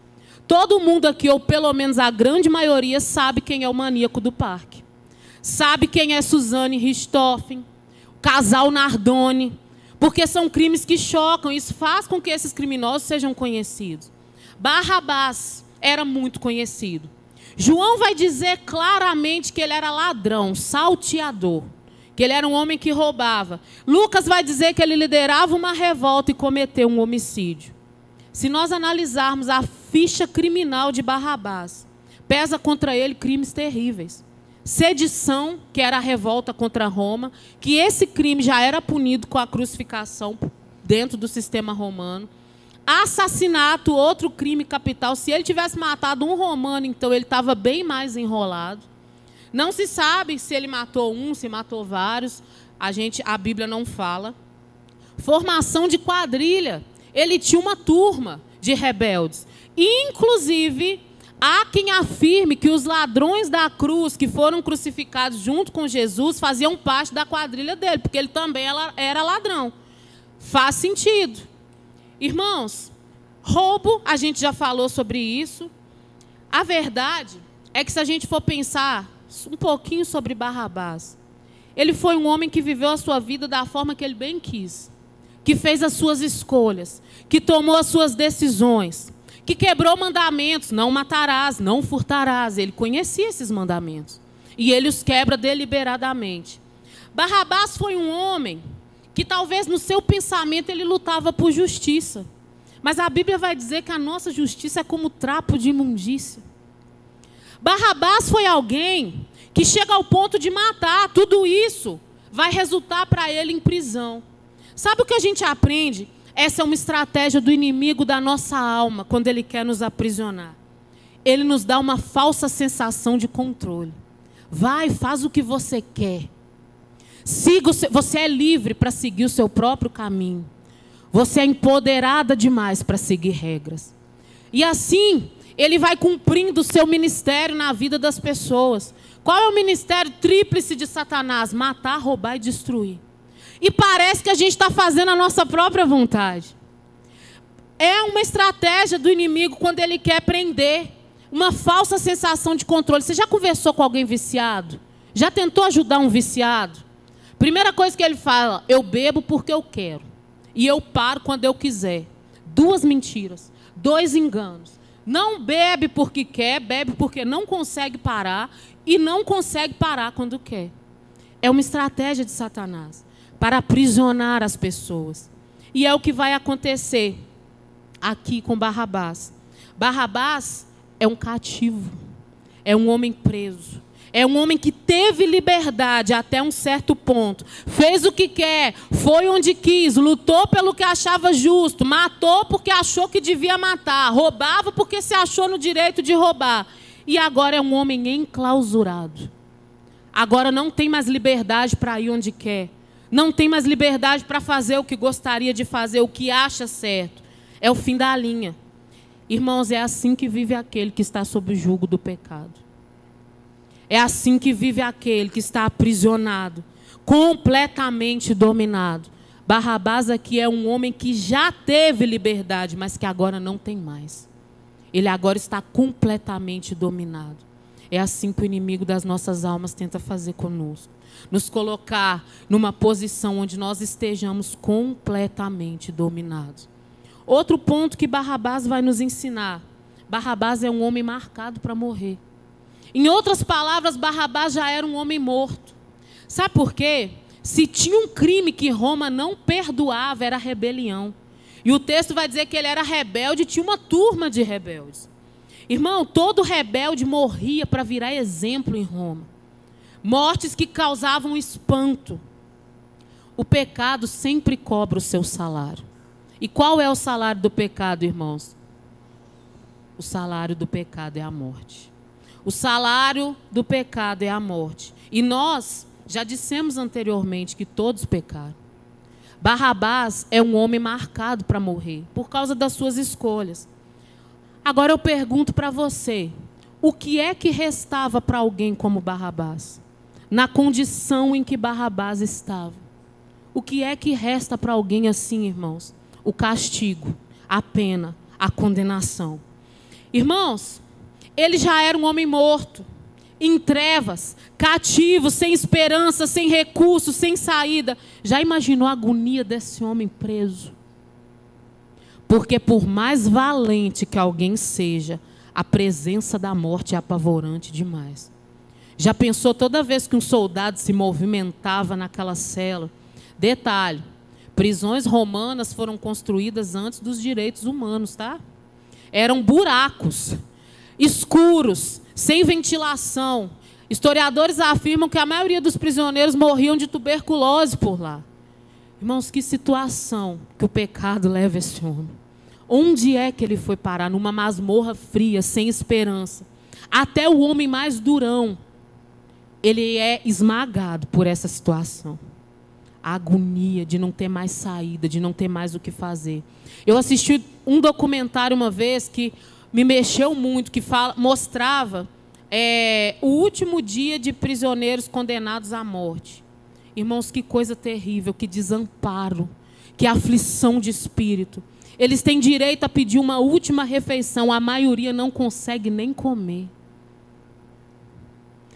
Todo mundo aqui, ou pelo menos a grande maioria, sabe quem é o maníaco do parque. Sabe quem é Suzane Richthofen, o casal Nardoni, porque são crimes que chocam, isso faz com que esses criminosos sejam conhecidos. Barrabás era muito conhecido. João vai dizer claramente que ele era ladrão, salteador, que ele era um homem que roubava. Lucas vai dizer que ele liderava uma revolta e cometeu um homicídio. Se nós analisarmos a ficha criminal de Barrabás, pesa contra ele crimes terríveis. Sedição, que era a revolta contra Roma, que esse crime já era punido com a crucificação dentro do sistema romano. Assassinato, outro crime capital. Se ele tivesse matado um romano, então ele estava bem mais enrolado. Não se sabe se ele matou um, se matou vários. A Bíblia não fala. Formação de quadrilha. Ele tinha uma turma de rebeldes. Inclusive, há quem afirme que os ladrões da cruz que foram crucificados junto com Jesus faziam parte da quadrilha dele, porque ele também era ladrão. Faz sentido. Irmãos, roubo, a gente já falou sobre isso. A verdade é que se a gente for pensar um pouquinho sobre Barrabás, ele foi um homem que viveu a sua vida da forma que ele bem quis, que fez as suas escolhas, que tomou as suas decisões, que quebrou mandamentos, não matarás, não furtarás. Ele conhecia esses mandamentos e ele os quebra deliberadamente. Barrabás foi um homem que talvez no seu pensamento ele lutava por justiça, mas a Bíblia vai dizer que a nossa justiça é como trapo de imundícia. Barrabás foi alguém que chega ao ponto de matar. Tudo isso vai resultar para ele em prisão. Sabe o que a gente aprende? Essa é uma estratégia do inimigo da nossa alma, quando ele quer nos aprisionar. Ele nos dá uma falsa sensação de controle. Vai, faz o que você quer. Você é livre para seguir o seu próprio caminho. Você é empoderada demais para seguir regras. E assim, ele vai cumprindo o seu ministério na vida das pessoas. Qual é o ministério tríplice de Satanás? Matar, roubar e destruir. E parece que a gente está fazendo a nossa própria vontade. É uma estratégia do inimigo quando ele quer prender uma falsa sensação de controle. Você já conversou com alguém viciado? Já tentou ajudar um viciado? Primeira coisa que ele fala: eu bebo porque eu quero. E eu paro quando eu quiser. 2 mentiras, 2 enganos. Não bebe porque quer, bebe porque não consegue parar. E não consegue parar quando quer. É uma estratégia de Satanás para aprisionar as pessoas. E é o que vai acontecer aqui com Barrabás. Barrabás é um cativo. É um homem preso. É um homem que teve liberdade até um certo ponto. Fez o que quer, foi onde quis, lutou pelo que achava justo, matou porque achou que devia matar, roubava porque se achou no direito de roubar. E agora é um homem enclausurado. Agora não tem mais liberdade para ir onde quer. Não tem mais liberdade para fazer o que gostaria de fazer, o que acha certo. É o fim da linha. Irmãos, é assim que vive aquele que está sob o jugo do pecado. É assim que vive aquele que está aprisionado, completamente dominado. Barrabás aqui é um homem que já teve liberdade, mas que agora não tem mais. Ele agora está completamente dominado. É assim que o inimigo das nossas almas tenta fazer conosco. Nos colocar numa posição onde nós estejamos completamente dominados. Outro ponto que Barrabás vai nos ensinar. Barrabás é um homem marcado para morrer. Em outras palavras, Barrabás já era um homem morto. Sabe por quê? Se tinha um crime que Roma não perdoava, era a rebelião. E o texto vai dizer que ele era rebelde e tinha uma turma de rebeldes. Irmão, todo rebelde morria para virar exemplo em Roma. Mortes que causavam espanto. O pecado sempre cobra o seu salário. E qual é o salário do pecado, irmãos? O salário do pecado é a morte. O salário do pecado é a morte. E nós já dissemos anteriormente que todos pecaram. Barrabás é um homem marcado para morrer, por causa das suas escolhas. Agora eu pergunto para você, o que é que restava para alguém como Barrabás? Na condição em que Barrabás estava. O que é que resta para alguém assim, irmãos? O castigo, a pena, a condenação. Irmãos, ele já era um homem morto, em trevas, cativo, sem esperança, sem recurso, sem saída. Já imaginou a agonia desse homem preso? Porque por mais valente que alguém seja, a presença da morte é apavorante demais. Já pensou toda vez que um soldado se movimentava naquela cela? Detalhe, prisões romanas foram construídas antes dos direitos humanos, tá? Eram buracos, escuros, sem ventilação. Historiadores afirmam que a maioria dos prisioneiros morriam de tuberculose por lá. Irmãos, que situação que o pecado leva esse homem. Onde é que ele foi parar? Numa masmorra fria, sem esperança. Até o homem mais durão, ele é esmagado por essa situação. A agonia de não ter mais saída, de não ter mais o que fazer. Eu assisti um documentário uma vez que me mexeu muito, que mostrava o último dia de prisioneiros condenados à morte. Irmãos, que coisa terrível, que desamparo, que aflição de espírito. Eles têm direito a pedir uma última refeição, a maioria não consegue nem comer.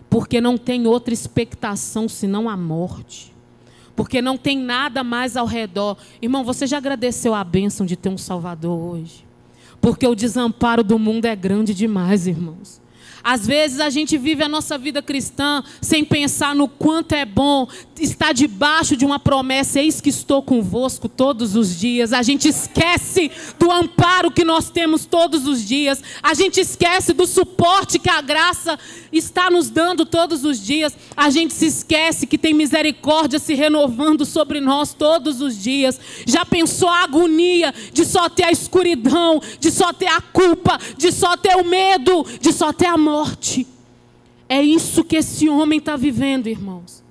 Porque não tem outra expectação senão a morte. Porque não tem nada mais ao redor. Irmão, você já agradeceu a bênção de ter um Salvador hoje? Porque o desamparo do mundo é grande demais, irmãos. Às vezes a gente vive a nossa vida cristã sem pensar no quanto é bom estar debaixo de uma promessa. Eis que estou convosco todos os dias. A gente esquece do amparo que nós temos todos os dias. A gente esquece do suporte que a graça está nos dando todos os dias. A gente se esquece que tem misericórdia se renovando sobre nós todos os dias. Já pensou a agonia de só ter a escuridão, de só ter a culpa, de só ter o medo, de só ter a morte? É isso que esse homem está vivendo, irmãos.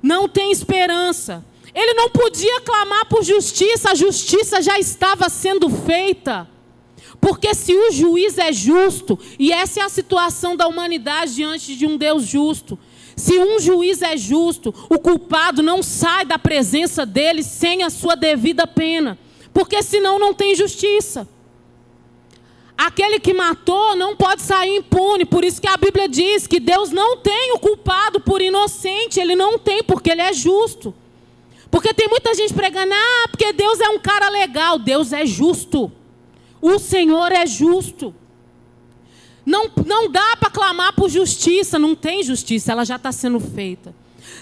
Não tem esperança. Ele não podia clamar por justiça, a justiça já estava sendo feita. Porque se o juiz é justo, e essa é a situação da humanidade diante de um Deus justo, se um juiz é justo, o culpado não sai da presença dele sem a sua devida pena, porque senão não tem justiça. Aquele que matou não pode sair impune, por isso que a Bíblia diz que Deus não tem o culpado por inocente, Ele não tem, porque Ele é justo. Porque tem muita gente pregando, porque Deus é um cara legal. Deus é justo. O Senhor é justo. Não dá para clamar por justiça, não tem justiça, ela já está sendo feita.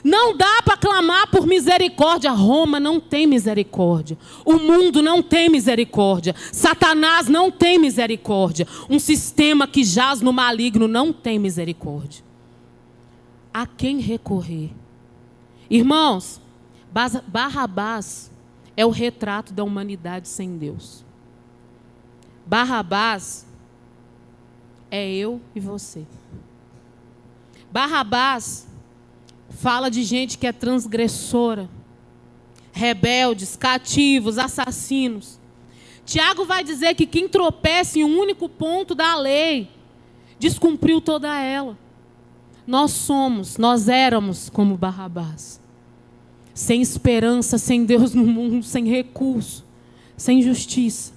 Não dá para clamar por misericórdia, Roma não tem misericórdia. O mundo não tem misericórdia. Satanás não tem misericórdia. Um sistema que jaz no maligno não tem misericórdia. A quem recorrer? Irmãos, Barrabás é o retrato da humanidade sem Deus. Barrabás é eu e você. Barrabás fala de gente que é transgressora, rebeldes, cativos, assassinos. Tiago vai dizer que quem tropeça em um único ponto da lei, descumpriu toda ela. Nós éramos como Barrabás. Sem esperança, sem Deus no mundo, sem recurso, sem justiça.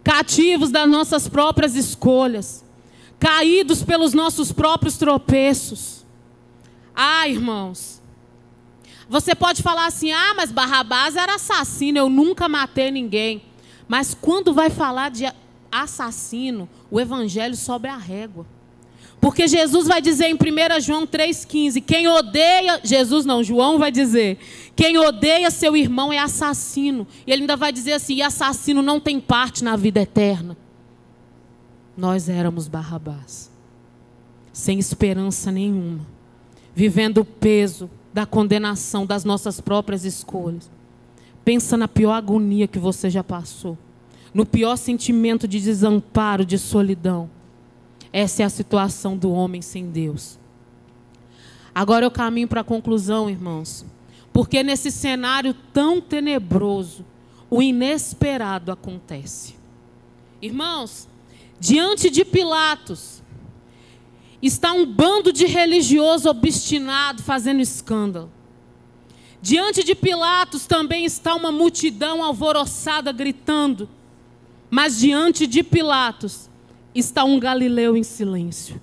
Cativos das nossas próprias escolhas. Caídos pelos nossos próprios tropeços. Irmãos, você pode falar assim, mas Barrabás era assassino, eu nunca matei ninguém. Mas quando vai falar de assassino, o evangelho sobe a régua. Porque Jesus vai dizer em 1 João 3,15, João vai dizer, quem odeia seu irmão é assassino. E ele ainda vai dizer assim, e assassino não tem parte na vida eterna. Nós éramos Barrabás, sem esperança nenhuma, vivendo o peso da condenação das nossas próprias escolhas. Pensa na pior agonia que você já passou, no pior sentimento de desamparo, de solidão. Essa é a situação do homem sem Deus. Agora eu caminho para a conclusão, irmãos, porque nesse cenário tão tenebroso, o inesperado acontece. Irmãos, diante de Pilatos, está um bando de religioso obstinado fazendo escândalo. Diante de Pilatos também está uma multidão alvoroçada gritando. Mas diante de Pilatos está um galileu em silêncio.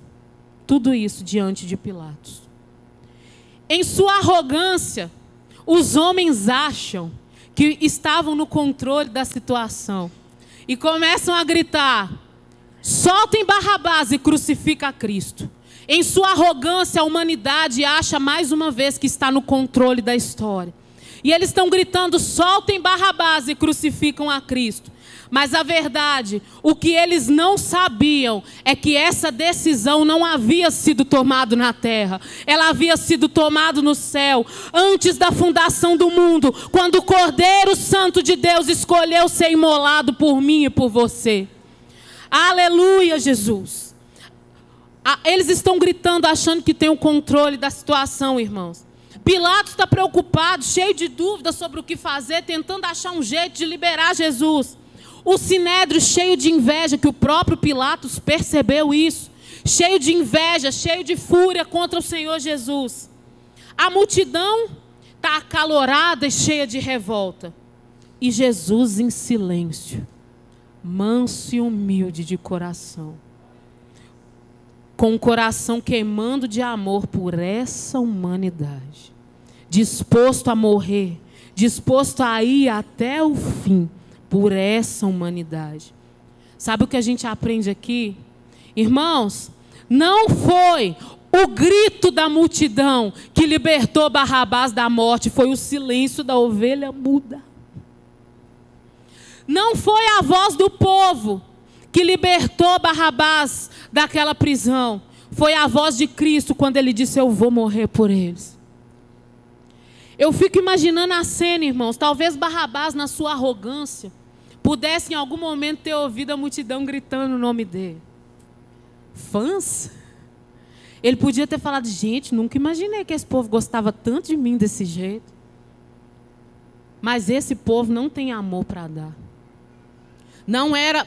Tudo isso diante de Pilatos. Em sua arrogância, os homens acham que estavam no controle da situação. E começam a gritar, soltem Barrabás e crucifica a Cristo. Em sua arrogância, a humanidade acha mais uma vez que está no controle da história. E eles estão gritando, soltem Barrabás e crucificam a Cristo. Mas a verdade, o que eles não sabiam é que essa decisão não havia sido tomada na terra. Ela havia sido tomada no céu, antes da fundação do mundo, quando o Cordeiro Santo de Deus escolheu ser imolado por mim e por você. Aleluia, Jesus. Eles estão gritando, achando que tem o controle da situação, irmãos. Pilatos está preocupado, cheio de dúvidas sobre o que fazer, tentando achar um jeito de liberar Jesus. O Sinédrio cheio de inveja, que o próprio Pilatos percebeu isso. Cheio de inveja, cheio de fúria contra o Senhor Jesus. A multidão está acalorada e cheia de revolta. E Jesus em silêncio, manso e humilde de coração, com o coração queimando de amor por essa humanidade, disposto a morrer, disposto a ir até o fim por essa humanidade. Sabe o que a gente aprende aqui? Irmãos, não foi o grito da multidão que libertou Barrabás da morte, foi o silêncio da ovelha muda. Não foi a voz do povo que libertou Barrabás daquela prisão. Foi a voz de Cristo quando ele disse, eu vou morrer por eles. Eu fico imaginando a cena, irmãos. Talvez Barrabás, na sua arrogância, pudesse em algum momento ter ouvido a multidão gritando o nome dele. Fãs? Ele podia ter falado, gente, nunca imaginei que esse povo gostava tanto de mim desse jeito. Mas esse povo não tem amor para dar.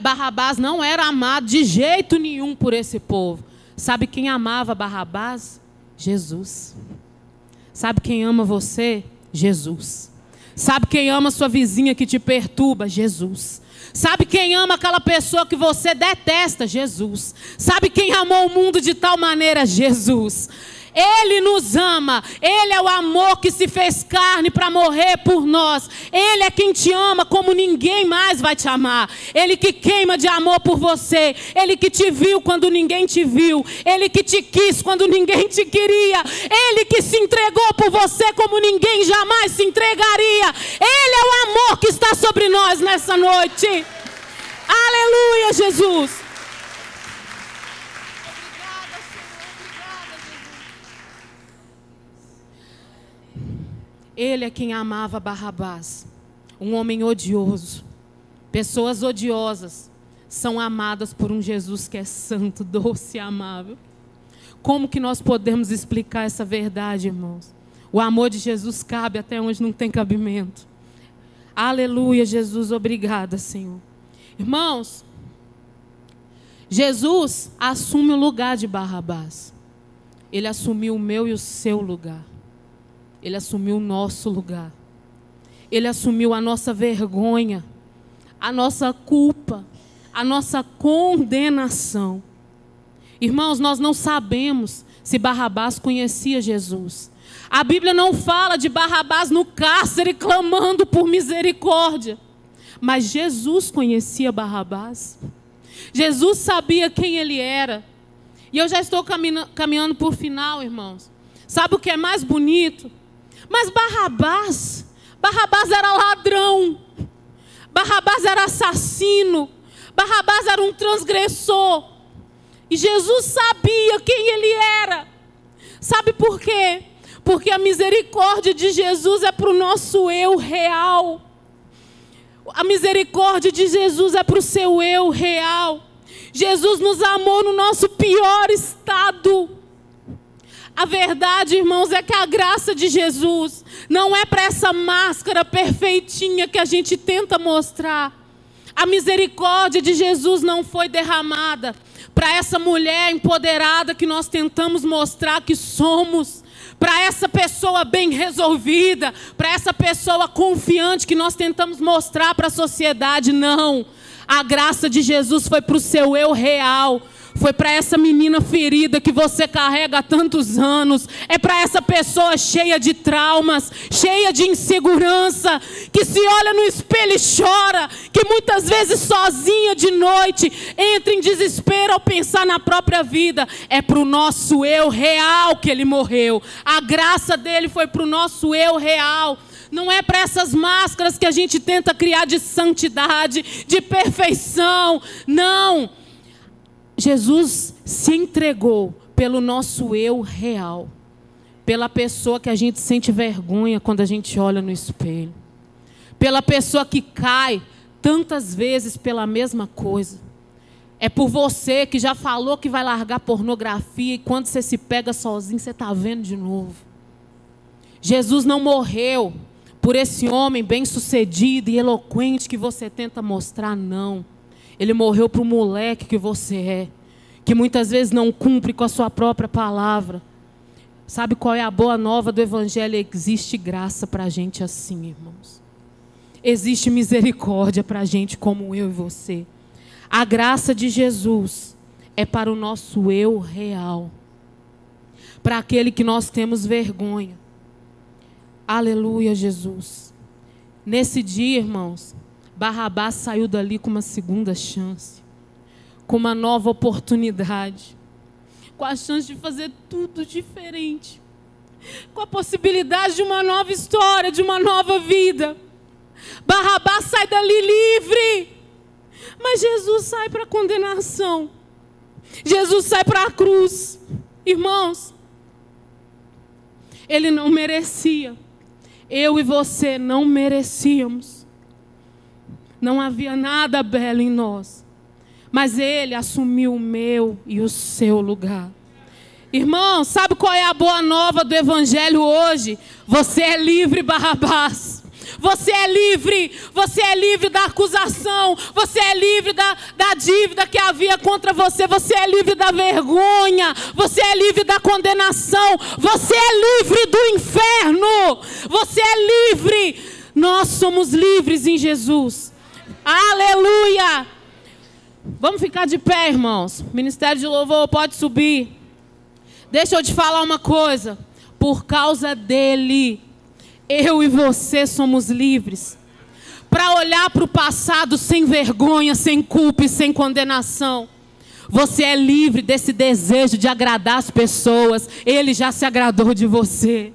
Barrabás não era amado de jeito nenhum por esse povo. Sabe quem amava Barrabás? Jesus. Sabe quem ama você? Jesus. Sabe quem ama sua vizinha que te perturba? Jesus. Sabe quem ama aquela pessoa que você detesta? Jesus. Sabe quem amou o mundo de tal maneira? Jesus. Ele nos ama, Ele é o amor que se fez carne para morrer por nós. Ele é quem te ama como ninguém mais vai te amar. Ele que queima de amor por você. Ele que te viu quando ninguém te viu. Ele que te quis quando ninguém te queria. Ele que se entregou por você como ninguém jamais se entregaria. Ele é o amor que está sobre nós nessa noite. Aleluia, Jesus. Ele é quem amava Barrabás, um homem odioso. Pessoas odiosas são amadas por um Jesus que é santo, doce e amável. Como que nós podemos explicar essa verdade, irmãos? O amor de Jesus cabe até onde não tem cabimento. Aleluia, Jesus, obrigada, Senhor. Irmãos, Jesus assume o lugar de Barrabás. Ele assumiu o meu e o seu lugar. Ele assumiu o nosso lugar. Ele assumiu a nossa vergonha, a nossa culpa, a nossa condenação. Irmãos, nós não sabemos se Barrabás conhecia Jesus. A Bíblia não fala de Barrabás no cárcere clamando por misericórdia. Mas Jesus conhecia Barrabás. Jesus sabia quem ele era. E eu já estou caminhando por final, irmãos. Sabe o que é mais bonito? Mas Barrabás era ladrão, Barrabás era assassino, Barrabás era um transgressor. E Jesus sabia quem ele era. Sabe por quê? Porque a misericórdia de Jesus é para o nosso eu real. A misericórdia de Jesus é para o seu eu real. Jesus nos amou no nosso pior estado. A verdade, irmãos, é que a graça de Jesus não é para essa máscara perfeitinha que a gente tenta mostrar. A misericórdia de Jesus não foi derramada para essa mulher empoderada que nós tentamos mostrar que somos, para essa pessoa bem resolvida, para essa pessoa confiante que nós tentamos mostrar para a sociedade. Não. A graça de Jesus foi para o seu eu real. Foi para essa menina ferida que você carrega há tantos anos. É para essa pessoa cheia de traumas, cheia de insegurança, que se olha no espelho e chora, que muitas vezes sozinha de noite entra em desespero ao pensar na própria vida. É para o nosso eu real que ele morreu. A graça dele foi para o nosso eu real. Não é para essas máscaras que a gente tenta criar de santidade, de perfeição. Não. Jesus se entregou pelo nosso eu real, pela pessoa que a gente sente vergonha quando a gente olha no espelho, pela pessoa que cai tantas vezes pela mesma coisa. É por você que já falou que vai largar pornografia e quando você se pega sozinho, você está vendo de novo. Jesus não morreu por esse homem bem-sucedido e eloquente que você tenta mostrar, não. Ele morreu para o moleque que você é, que muitas vezes não cumpre com a sua própria palavra. Sabe qual é a boa nova do Evangelho? Existe graça para a gente assim, irmãos. Existe misericórdia para a gente como eu e você. A graça de Jesus é para o nosso eu real, para aquele que nós temos vergonha. Aleluia, Jesus. Nesse dia, irmãos, Barrabás saiu dali com uma segunda chance, com uma nova oportunidade, com a chance de fazer tudo diferente, com a possibilidade de uma nova história, de uma nova vida. Barrabás sai dali livre, mas Jesus sai para a condenação. Jesus sai para a cruz. Irmãos, ele não merecia. Eu e você não merecíamos. Não havia nada belo em nós. Mas ele assumiu o meu e o seu lugar. Irmão, sabe qual é a boa nova do Evangelho hoje? Você é livre, Barrabás. Você é livre. Você é livre da acusação. Você é livre da dívida que havia contra você. Você é livre da vergonha. Você é livre da condenação. Você é livre do inferno. Você é livre. Nós somos livres em Jesus. Aleluia. Vamos ficar de pé, irmãos. Ministério de Louvor, pode subir. Deixa eu te falar uma coisa. Por causa dele, eu e você somos livres. Para olhar para o passado sem vergonha, sem culpa e sem condenação. Você é livre desse desejo de agradar as pessoas. Ele já se agradou de você.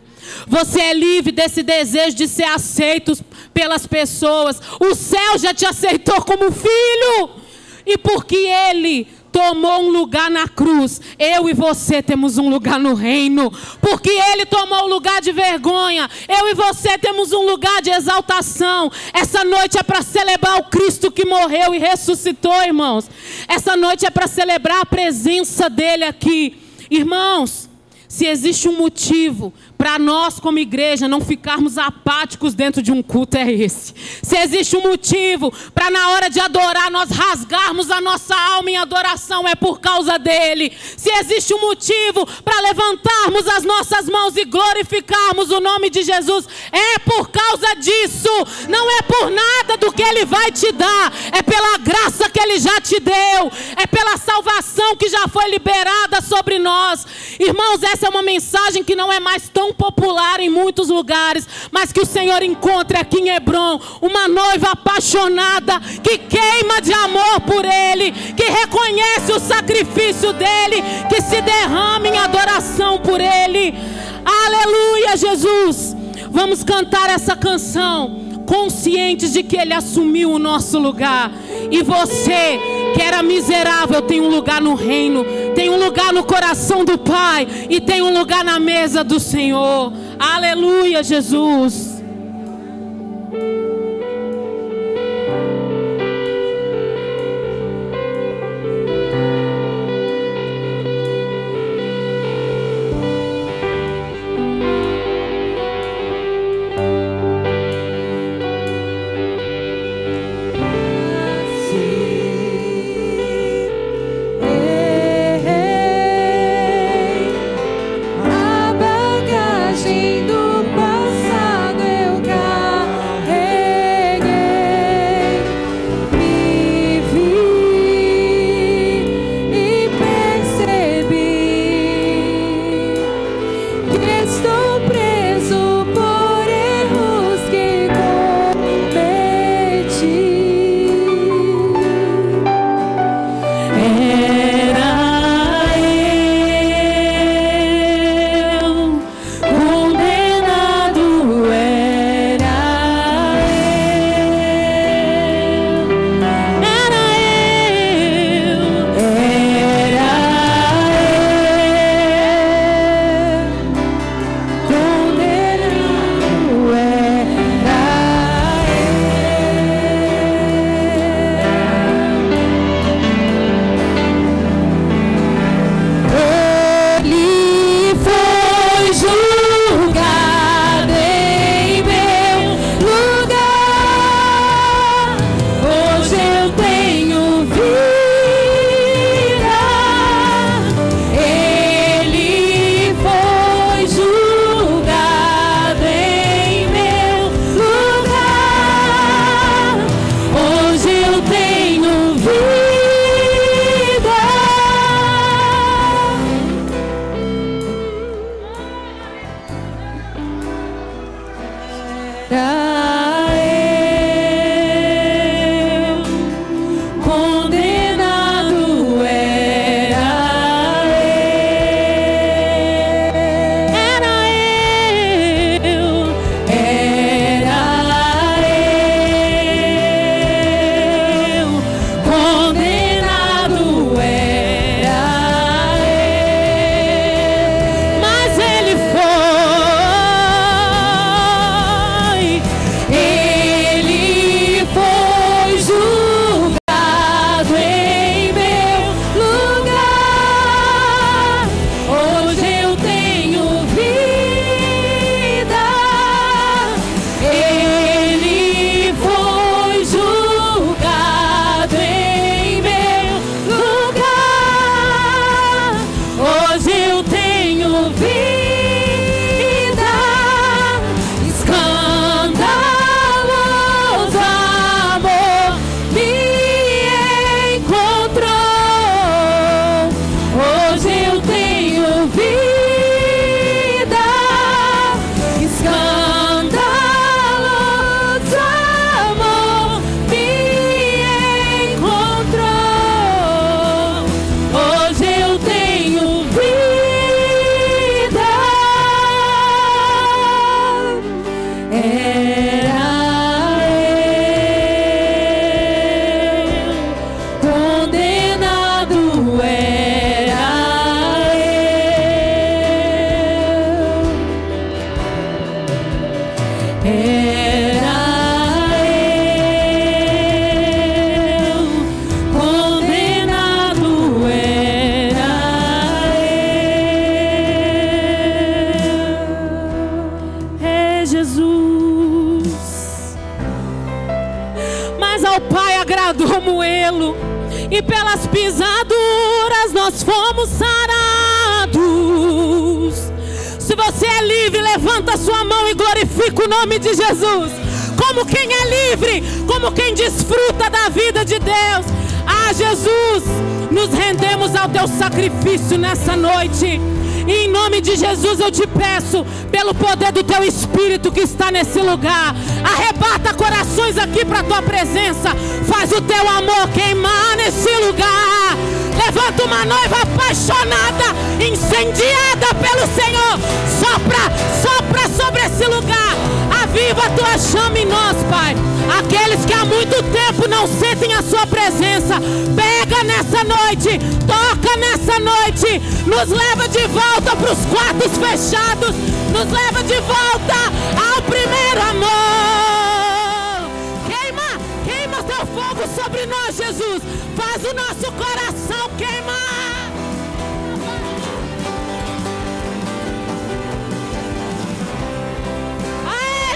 Você é livre desse desejo de ser aceito pelas pessoas. O céu já te aceitou como filho. E porque ele tomou um lugar na cruz, eu e você temos um lugar no reino. Porque ele tomou um lugar de vergonha, eu e você temos um lugar de exaltação. Essa noite é para celebrar o Cristo que morreu e ressuscitou, irmãos. Essa noite é para celebrar a presença dele aqui. Irmãos, se existe um motivo para nós como igreja não ficarmos apáticos dentro de um culto, é esse. Se existe um motivo para na hora de adorar nós rasgarmos a nossa alma em adoração, é por causa dele. Se existe um motivo para levantarmos as nossas mãos e glorificarmos o nome de Jesus, é por causa disso. Não é por nada do que ele vai te dar, é pela graça que ele já te deu, é pela salvação que já foi liberada sobre nós. Irmãos, essa é uma mensagem que não é mais tão popular em muitos lugares, mas que o Senhor encontre aqui em Hebron uma noiva apaixonada, que queima de amor por ele, que reconhece o sacrifício dele, que se derrama em adoração por ele. Aleluia, Jesus. Vamos cantar essa canção conscientes de que ele assumiu o nosso lugar. E você que era miserável tem um lugar no reino, tem um lugar no coração do Pai e tem um lugar na mesa do Senhor. Aleluia, Jesus. A bagagem do passado e pelas pisaduras nós fomos sarados. Se você é livre, levanta a sua mão e glorifica o nome de Jesus. Como quem é livre, como quem desfruta da vida de Deus. Ah, Jesus, nos rendemos ao teu sacrifício nessa noite. E em nome de Jesus eu te peço, pelo poder do teu Espírito que está nesse lugar, arrebata corações aqui para a tua presença. Faz o teu amor queimar nesse lugar. Levanta uma noiva apaixonada, incendiada pelo Senhor. Sopra sobre esse lugar. Aviva a tua chama em nós, Pai. Aqueles que há muito tempo não sentem a sua presença, pega nessa noite, toca nessa noite, nos leva de volta para os quartos fechados, nos leva de volta ao primeiro amor. Queima teu fogo sobre nós, Jesus. Faz o nosso coração queimar.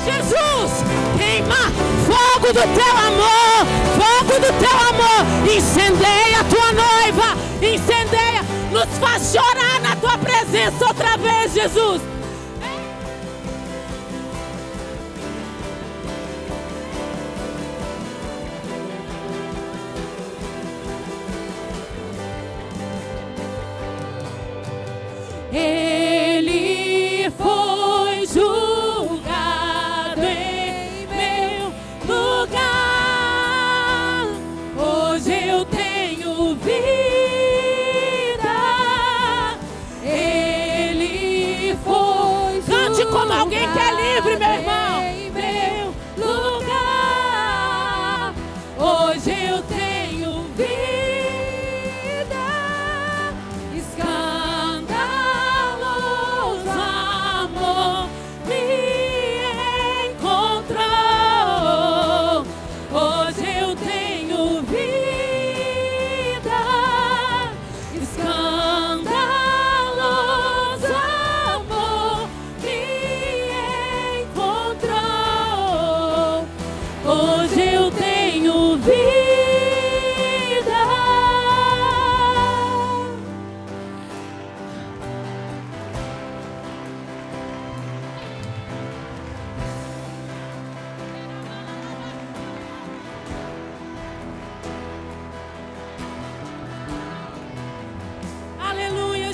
Jesus, queima fogo do teu amor, fogo do teu amor, incendeia a tua noiva, incendeia, nos faz chorar na tua presença outra vez, Jesus. Ele foi julgado em meu lugar. Hoje eu tenho vida. Ele foi julgado. Cante como alguém que é livre, meu irmão. Em meu lugar. Hoje eu tenho vida.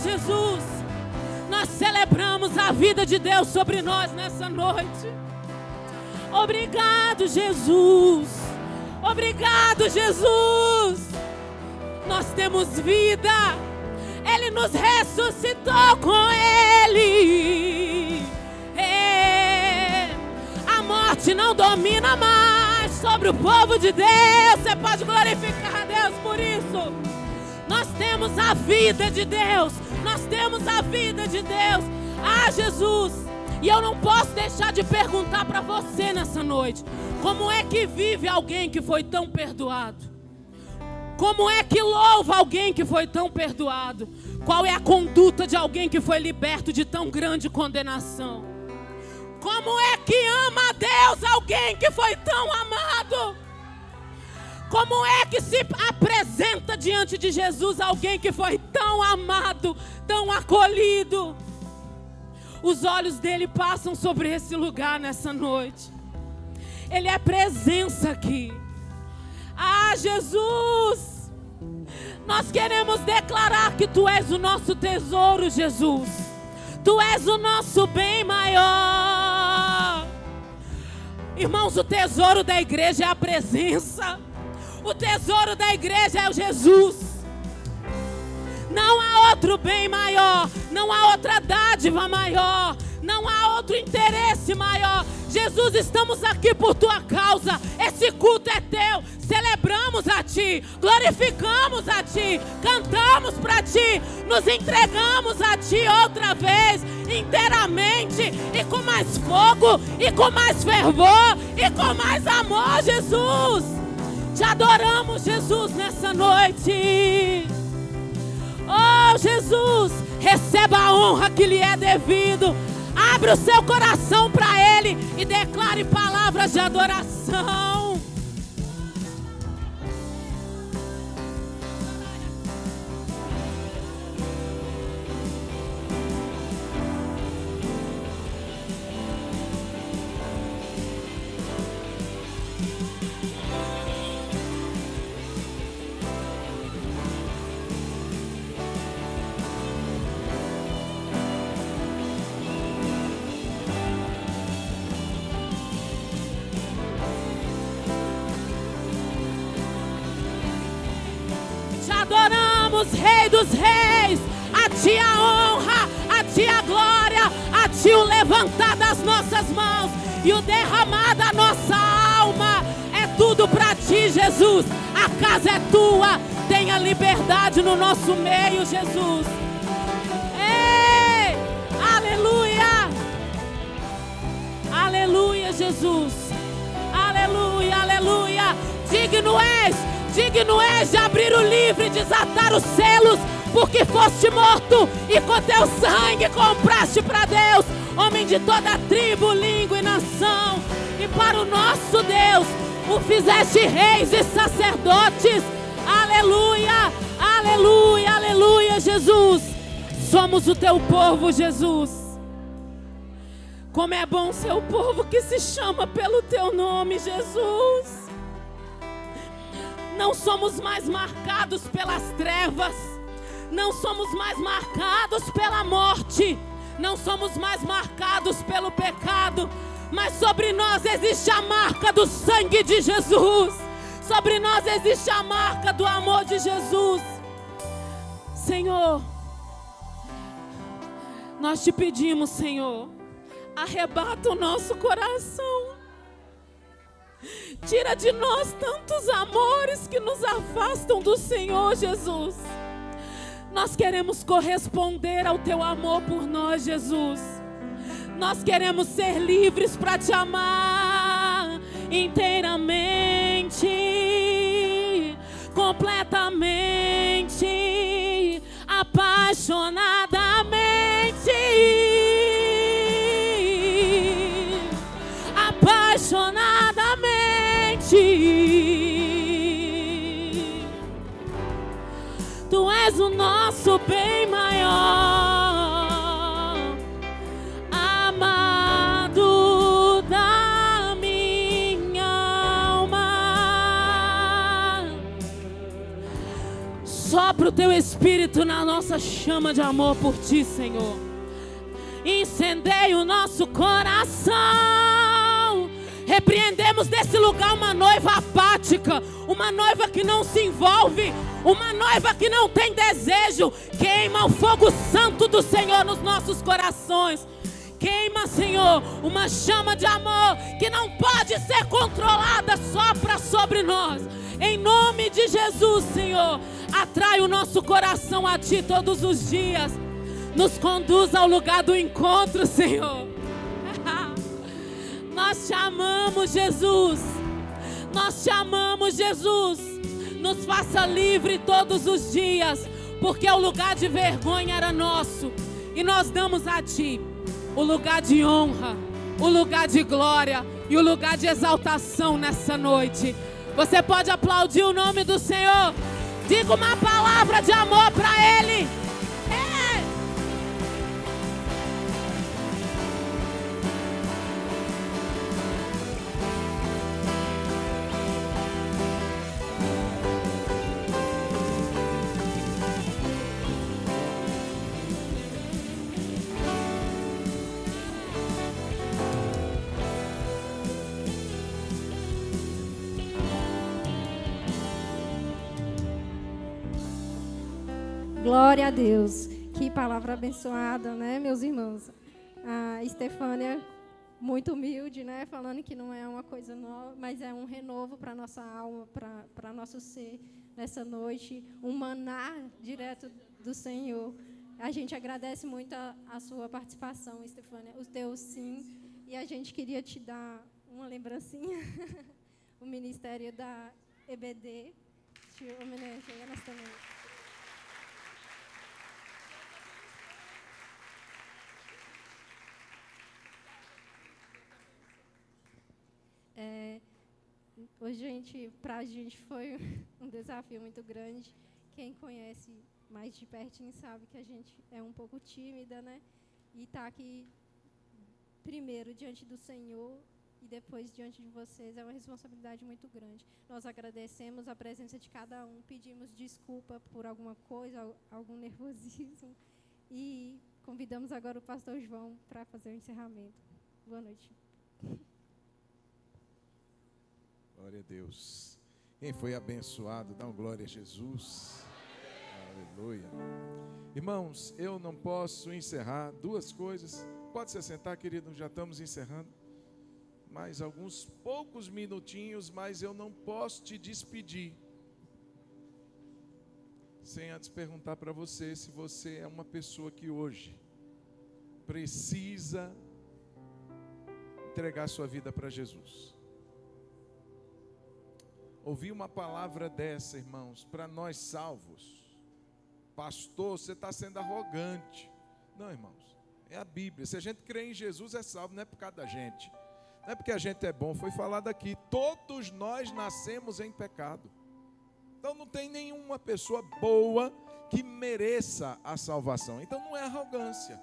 Jesus, nós celebramos a vida de Deus sobre nós nessa noite. Obrigado, Jesus. Obrigado, Jesus. Nós temos vida. Ele nos ressuscitou com Ele. A morte não domina mais sobre o povo de Deus. Você pode glorificar a Deus por isso. Nós temos a vida de Deus. Nós temos a vida de Deus. Ah, Jesus. E eu não posso deixar de perguntar para você nessa noite: como é que vive alguém que foi tão perdoado? Como é que louva alguém que foi tão perdoado? Qual é a conduta de alguém que foi liberto de tão grande condenação? Como é que ama a Deus alguém que foi tão amado? Como é que se apresenta diante de Jesus alguém que foi tão amado, tão acolhido? Os olhos dele passam sobre esse lugar nessa noite. Ele é presença aqui. Ah, Jesus, nós queremos declarar que Tu és o nosso tesouro, Jesus. Tu és o nosso bem maior. Irmãos, o tesouro da igreja é a presença. O tesouro da igreja é o Jesus. Não há outro bem maior, não há outra dádiva maior, não há outro interesse maior. Jesus, estamos aqui por Tua causa. Esse culto é Teu. Celebramos a Ti, glorificamos a Ti, cantamos para Ti, nos entregamos a Ti outra vez, inteiramente, e com mais fogo, e com mais fervor, e com mais amor, Jesus. Te adoramos, Jesus, nessa noite. Oh, Jesus, receba a honra que lhe é devido. Abre o seu coração para Ele e declare palavras de adoração. Te adoramos, Rei dos Reis. A Ti a honra, a Ti a glória, a Ti o levantar das nossas mãos e o derramar da nossa alma. É tudo para Ti, Jesus. A casa é Tua. Tenha liberdade no nosso meio, Jesus. Ei, aleluia. Aleluia, Jesus. Aleluia, aleluia. Digno és de abrir o livro e desatar os selos, porque foste morto e com teu sangue compraste para Deus homem de toda tribo, língua e nação. E para o nosso Deus o fizeste reis e sacerdotes. Aleluia, aleluia, aleluia, Jesus. Somos o teu povo, Jesus. Como é bom ser o povo que se chama pelo teu nome, Jesus. Não somos mais marcados pelas trevas. Não somos mais marcados pela morte. Não somos mais marcados pelo pecado. Mas sobre nós existe a marca do sangue de Jesus. Sobre nós existe a marca do amor de Jesus. Senhor, nós te pedimos, Senhor, arrebata o nosso coração. Tira de nós tantos amores que nos afastam do Senhor, Jesus. Nós queremos corresponder ao teu amor por nós, Jesus. Nós queremos ser livres para te amar inteiramente, completamente, apaixonadamente. Tu és o nosso bem maior, amado da minha alma. Sopra o teu Espírito na nossa chama de amor por ti, Senhor. Incendeia o nosso coração. Repreendemos desse lugar uma noiva apática, uma noiva que não se envolve, uma noiva que não tem desejo. Queima o fogo santo do Senhor nos nossos corações. Queima, Senhor, uma chama de amor que não pode ser controlada. Sopra sobre nós, em nome de Jesus, Senhor. Atrai o nosso coração a Ti todos os dias. Nos conduz ao lugar do encontro, Senhor. Nós te amamos, Jesus. Nós te amamos, Jesus. Nos faça livre todos os dias, porque o lugar de vergonha era nosso, e nós damos a Ti o lugar de honra, o lugar de glória e o lugar de exaltação nessa noite. Você pode aplaudir o nome do Senhor. Diga uma palavra de amor para Ele. Glória a Deus. Que palavra abençoada, né, meus irmãos? A Estefânia, muito humilde, né, falando que não é uma coisa nova, mas é um renovo para a nossa alma, para nosso ser nessa noite, um maná direto do Senhor. A gente agradece muito a sua participação, Estefânia, o teu sim, e a gente queria te dar uma lembrancinha, o Ministério da EBD, te homenageia nesta noite. Hoje, para a gente foi um desafio muito grande. Quem conhece mais de pertinho sabe que a gente é um pouco tímida, né? E estar aqui primeiro diante do Senhor e depois diante de vocês é uma responsabilidade muito grande. Nós agradecemos a presença de cada um, pedimos desculpa por alguma coisa, algum nervosismo, e convidamos agora o pastor João para fazer o encerramento. Boa noite. Glória a Deus. Quem foi abençoado, dá uma glória a Jesus. Aleluia. Irmãos, eu não posso encerrar duas coisas. Pode se sentar, querido, já estamos encerrando. Mais alguns poucos minutinhos, mas eu não posso te despedir sem antes perguntar para você se você é uma pessoa que hoje precisa entregar sua vida para Jesus. Ouvir uma palavra dessa, irmãos, para nós salvos: pastor, você está sendo arrogante. Não, irmãos, é a Bíblia. Se a gente crê em Jesus, é salvo, não é por causa da gente, não é porque a gente é bom. Foi falado aqui, todos nós nascemos em pecado. Então não tem nenhuma pessoa boa que mereça a salvação. Então não é arrogância,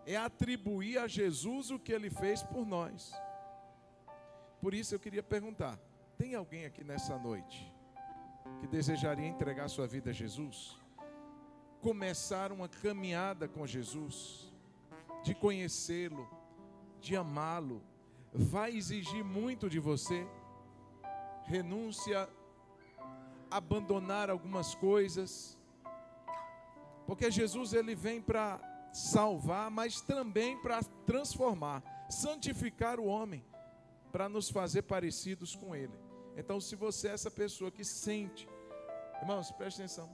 é atribuir a Jesus o que Ele fez por nós. Por isso eu queria perguntar: tem alguém aqui nessa noite que desejaria entregar sua vida a Jesus? Começar uma caminhada com Jesus, de conhecê-lo, de amá-lo. Vai exigir muito de você. Renúncia, abandonar algumas coisas, porque Jesus ele vem para salvar, mas também para transformar, santificar o homem, para nos fazer parecidos com Ele. Então, se você é essa pessoa que sente, irmãos, preste atenção.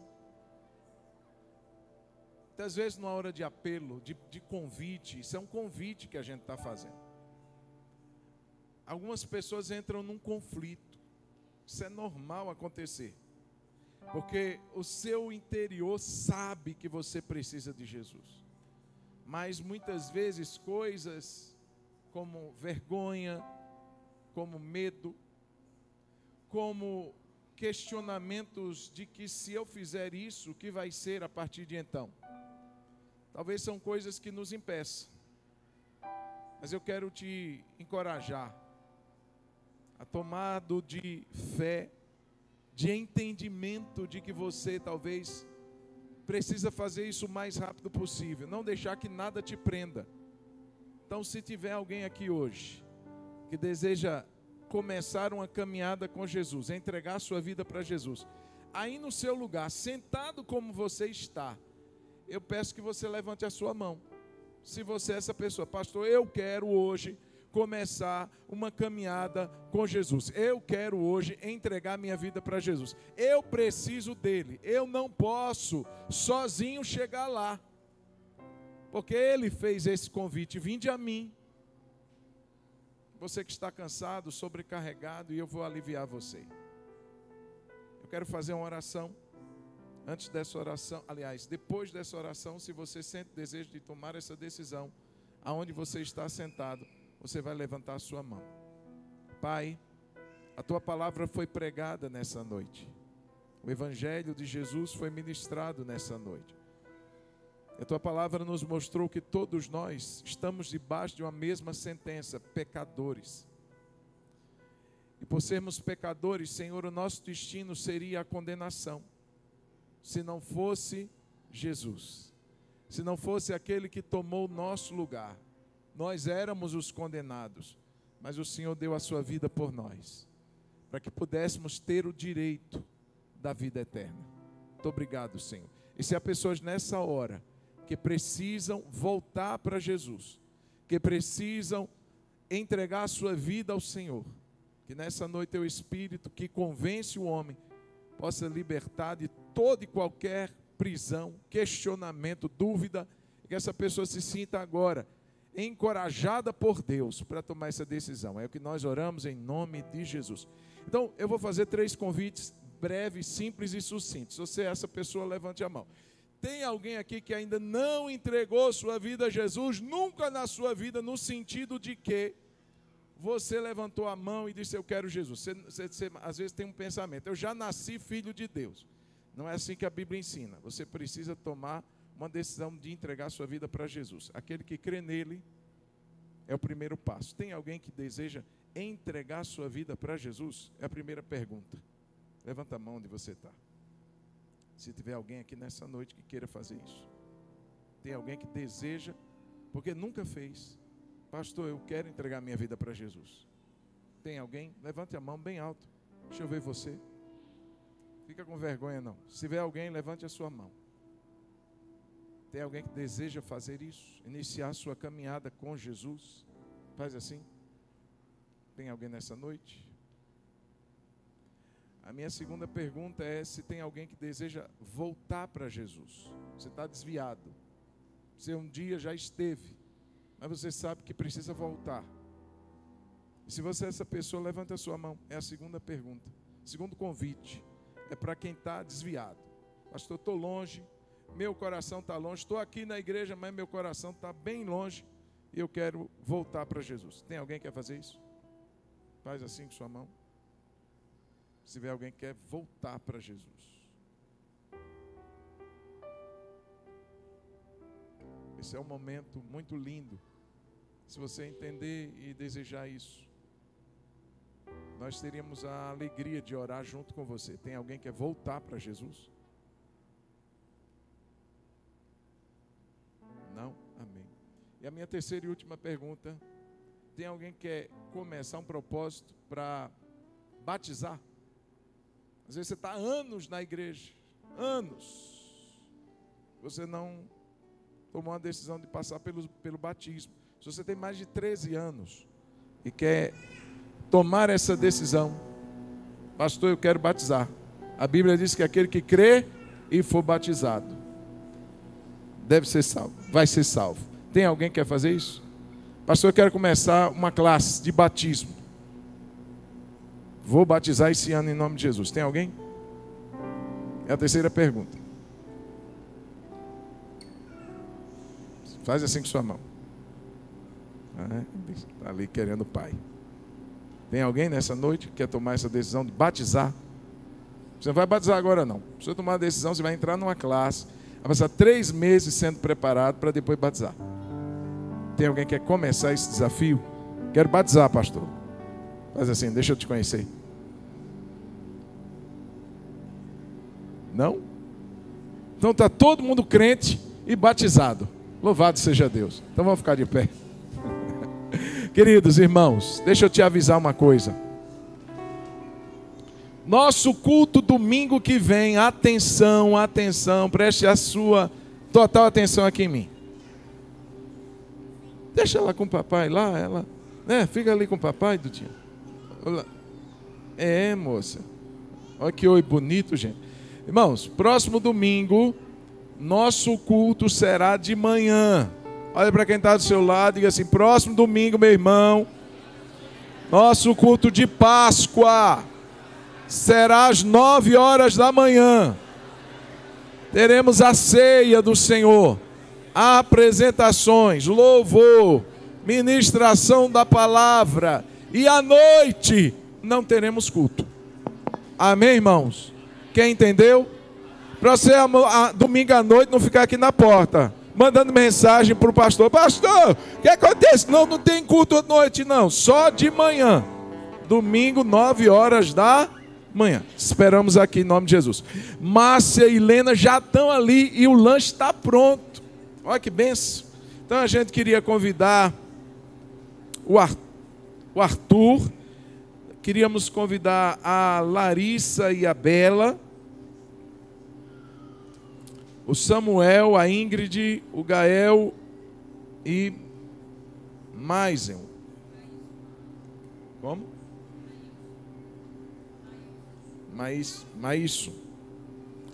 Muitas vezes, numa hora de apelo, de convite, isso é um convite que a gente está fazendo. Algumas pessoas entram num conflito. Isso é normal acontecer, porque o seu interior sabe que você precisa de Jesus, mas muitas vezes coisas como vergonha, como medo, como questionamentos de que se eu fizer isso, o que vai ser a partir de então? Talvez são coisas que nos impeçam, mas eu quero te encorajar a tomado de fé, de entendimento de que você talvez precisa fazer isso o mais rápido possível, não deixar que nada te prenda. Então, se tiver alguém aqui hoje que deseja começar uma caminhada com Jesus, entregar sua vida para Jesus, aí no seu lugar, sentado como você está, eu peço que você levante a sua mão. Se você é essa pessoa: pastor, eu quero hoje começar uma caminhada com Jesus, eu quero hoje entregar minha vida para Jesus, eu preciso dele, eu não posso sozinho chegar lá, porque ele fez esse convite: vinde a mim. Você que está cansado, sobrecarregado, e eu vou aliviar você. Eu quero fazer uma oração. Antes dessa oração, aliás, depois dessa oração, se você sente desejo de tomar essa decisão, aonde você está sentado, você vai levantar a sua mão. Pai, a tua palavra foi pregada nessa noite. O evangelho de Jesus foi ministrado nessa noite. A tua palavra nos mostrou que todos nós estamos debaixo de uma mesma sentença: pecadores. E por sermos pecadores, Senhor, o nosso destino seria a condenação, se não fosse Jesus, se não fosse aquele que tomou o nosso lugar. Nós éramos os condenados, mas o Senhor deu a sua vida por nós, para que pudéssemos ter o direito da vida eterna. Muito obrigado, Senhor. E se há pessoas nessa hora que precisam voltar para Jesus, que precisam entregar a sua vida ao Senhor, que nessa noite o Espírito que convence o homem possa libertar de toda e qualquer prisão, questionamento, dúvida, e que essa pessoa se sinta agora encorajada por Deus para tomar essa decisão. É o que nós oramos em nome de Jesus. Então, eu vou fazer 3 convites breves, simples e sucintos. Se você é essa pessoa, levante a mão. Tem alguém aqui que ainda não entregou sua vida a Jesus, nunca na sua vida, no sentido de que você levantou a mão e disse: eu quero Jesus. Você às vezes tem um pensamento: eu já nasci filho de Deus. Não é assim que a Bíblia ensina. Você precisa tomar uma decisão de entregar sua vida para Jesus. Aquele que crê nele é o primeiro passo. Tem alguém que deseja entregar sua vida para Jesus? É a primeira pergunta. Levanta a mão onde você está. Se tiver alguém aqui nessa noite que queira fazer isso. Tem alguém que deseja, porque nunca fez: pastor, eu quero entregar minha vida para Jesus. Tem alguém? Levante a mão bem alto. Deixa eu ver você. Fica com vergonha não. Se tiver alguém, levante a sua mão. Tem alguém que deseja fazer isso? Iniciar a sua caminhada com Jesus? Faz assim. Tem alguém nessa noite? A minha segunda pergunta é se tem alguém que deseja voltar para Jesus. Você está desviado. Você um dia já esteve, mas você sabe que precisa voltar. E se você é essa pessoa, levanta a sua mão. É a segunda pergunta. Segundo convite. É para quem está desviado. Pastor, estou longe, meu coração está longe, estou aqui na igreja, mas meu coração está bem longe e eu quero voltar para Jesus. Tem alguém que quer fazer isso? Faz assim com sua mão. Se tiver alguém que quer voltar para Jesus. Esse é um momento muito lindo. Se você entender e desejar isso, nós teríamos a alegria de orar junto com você. Tem alguém que quer voltar para Jesus? Não? Amém. E a minha terceira e última pergunta. Tem alguém que quer começar um propósito para batizar? Às vezes você está anos na igreja. Anos. Você não tomou uma decisão de passar pelo batismo. Se você tem mais de 13 anos e quer tomar essa decisão, pastor, eu quero batizar. A Bíblia diz que aquele que crê e for batizado deve ser salvo, vai ser salvo. Tem alguém que quer fazer isso? Pastor, eu quero começar uma classe de batismo. Vou batizar esse ano em nome de Jesus. Tem alguém? É a terceira pergunta. Faz assim com sua mão. Está ali querendo o Pai. Tem alguém nessa noite que quer tomar essa decisão de batizar? Você não vai batizar agora não. Se você tomar a decisão, você vai entrar numa classe, vai passar 3 meses sendo preparado para depois batizar. Tem alguém que quer começar esse desafio? Quero batizar, pastor. Faz assim, deixa eu te conhecer. Não? Então está todo mundo crente e batizado. Louvado seja Deus. Então vamos ficar de pé. Queridos irmãos, deixa eu te avisar uma coisa. Nosso culto domingo que vem, atenção, atenção, preste a sua total atenção aqui em mim. Deixa ela com o papai lá, ela, né? Fica ali com o papai, Dudinha. É, moça. Olha que oi bonito, gente. Irmãos, próximo domingo, nosso culto será de manhã. Olha para quem está do seu lado e diga assim: próximo domingo, meu irmão, nosso culto de Páscoa será às 9 horas da manhã. Teremos a ceia do Senhor, apresentações, louvor, ministração da palavra, e à noite não teremos culto. Amém, irmãos? Quem entendeu? Para você domingo à noite não ficar aqui na porta mandando mensagem para o pastor: pastor, o que acontece? Não tem culto à noite não, só de manhã. Domingo, 9 horas da manhã. Esperamos aqui em nome de Jesus. Márcia e Helena já estão ali e o lanche está pronto. Olha que benção. Então a gente queria convidar o Arthur, queríamos convidar a Larissa e a Bela, o Samuel, a Ingrid, o Gael e Maisen. Como? Maísso.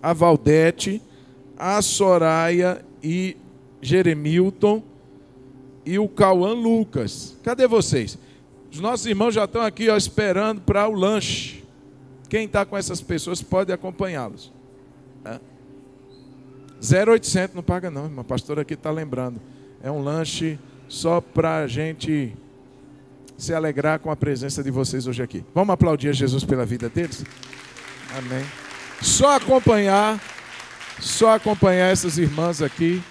A Valdete, a Soraya e Jeremilton e o Cauã Lucas. Cadê vocês? Os nossos irmãos já estão aqui, ó, esperando para o lanche. Quem está com essas pessoas pode acompanhá-los. 0,800 não paga não, irmão. A pastora aqui está lembrando. É um lanche só para a gente se alegrar com a presença de vocês hoje aqui. Vamos aplaudir a Jesus pela vida deles? Amém. Só acompanhar essas irmãs aqui.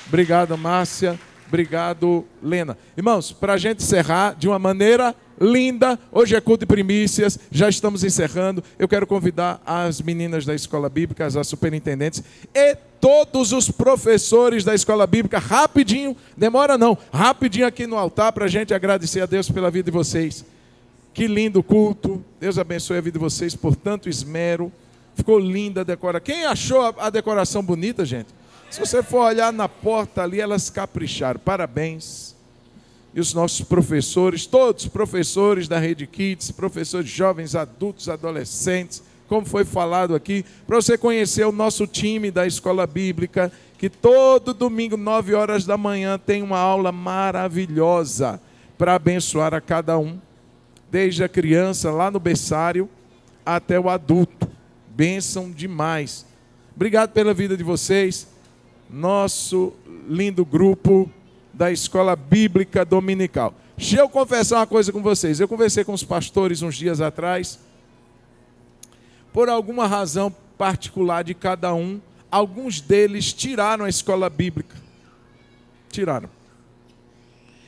Obrigado, Márcia. Obrigado, Lena. Irmãos, para a gente encerrar de uma maneira linda, hoje é culto de primícias, já estamos encerrando. Eu quero convidar as meninas da Escola Bíblica, as superintendentes e todos os professores da Escola Bíblica, rapidinho, demora não, rapidinho aqui no altar para a gente agradecer a Deus pela vida de vocês. Que lindo culto, Deus abençoe a vida de vocês por tanto esmero. Ficou linda a decoração. Quem achou a decoração bonita, gente? Se você for olhar na porta ali, elas capricharam. Parabéns. E os nossos professores, todos professores da Rede Kids, professores jovens, adultos, adolescentes, como foi falado aqui, para você conhecer o nosso time da Escola Bíblica, que todo domingo, 9 horas da manhã, tem uma aula maravilhosa para abençoar a cada um, desde a criança lá no berçário até o adulto. Bênção demais. Obrigado pela vida de vocês, nosso lindo grupo da Escola Bíblica Dominical. Deixa eu confessar uma coisa com vocês. Eu conversei com os pastores uns dias atrás. Por alguma razão particular de cada um, alguns deles tiraram a escola bíblica. Tiraram.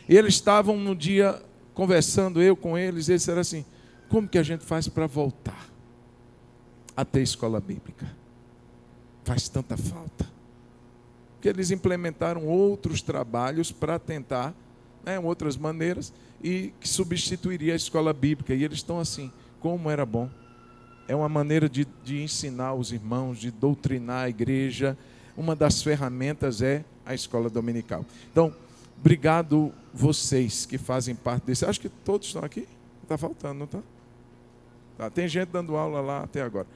E eles estavam no dia conversando, eu com eles, e eles disseram assim, como que a gente faz para voltar a ter escola bíblica? Faz tanta falta. Porque eles implementaram outros trabalhos para tentar, outras maneiras, e que substituiria a escola bíblica. E eles estão assim, como era bom. É uma maneira de ensinar os irmãos, de doutrinar a igreja. Uma das ferramentas é a escola dominical. Então, obrigado vocês que fazem parte desse. Acho que todos estão aqui. Está faltando, não está? Tá, tem gente dando aula lá até agora.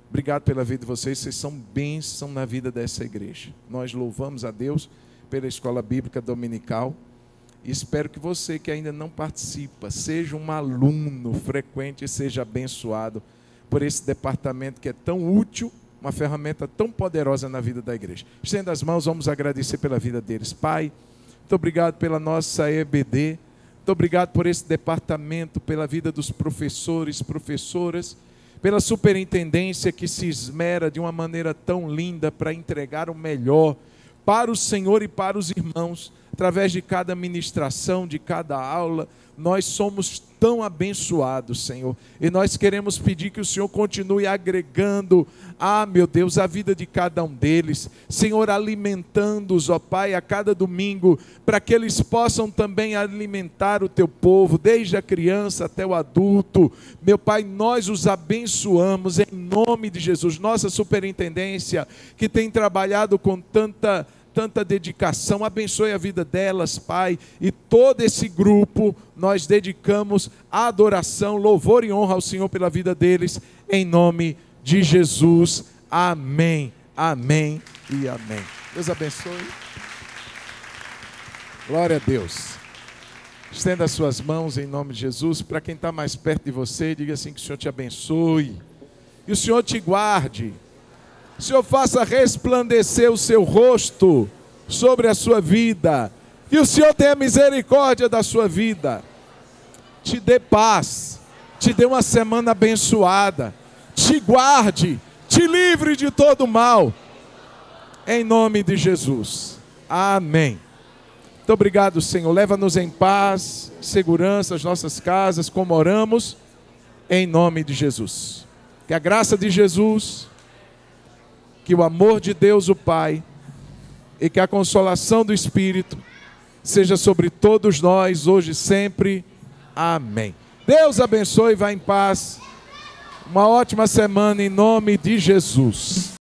Obrigado pela vida de vocês. Vocês são bênção na vida dessa igreja. Nós louvamos a Deus pela escola bíblica dominical. E espero que você que ainda não participa, seja um aluno frequente e seja abençoado por esse departamento que é tão útil, uma ferramenta tão poderosa na vida da igreja. Estenda as mãos, vamos agradecer pela vida deles. Pai, muito obrigado pela nossa EBD, muito obrigado por esse departamento, pela vida dos professores, professoras, pela superintendência que se esmera de uma maneira tão linda para entregar o melhor para o Senhor e para os irmãos, através de cada ministração, de cada aula. Nós somos tão abençoados, Senhor, e nós queremos pedir que o Senhor continue agregando, meu Deus, a vida de cada um deles, Senhor, alimentando-os, ó Pai, a cada domingo, para que eles possam também alimentar o Teu povo, desde a criança até o adulto. Meu Pai, nós os abençoamos em nome de Jesus. Nossa superintendência, que tem trabalhado com tanta dedicação, abençoe a vida delas, Pai, e todo esse grupo nós dedicamos a adoração, louvor e honra ao Senhor pela vida deles, em nome de Jesus, amém, amém e amém. Deus abençoe. Glória a Deus. Estenda as suas mãos em nome de Jesus. Para quem está mais perto de você, diga assim: que o Senhor te abençoe e o Senhor te guarde. O Senhor faça resplandecer o seu rosto sobre a sua vida. Que o Senhor tenha misericórdia da sua vida. Te dê paz. Te dê uma semana abençoada. Te guarde. Te livre de todo mal. Em nome de Jesus. Amém. Muito obrigado, Senhor. Leva-nos em paz, segurança às nossas casas, como oramos. Em nome de Jesus. Que a graça de Jesus, que o amor de Deus o Pai e que a consolação do Espírito seja sobre todos nós, hoje e sempre. Amém. Deus abençoe e vá em paz. Uma ótima semana em nome de Jesus.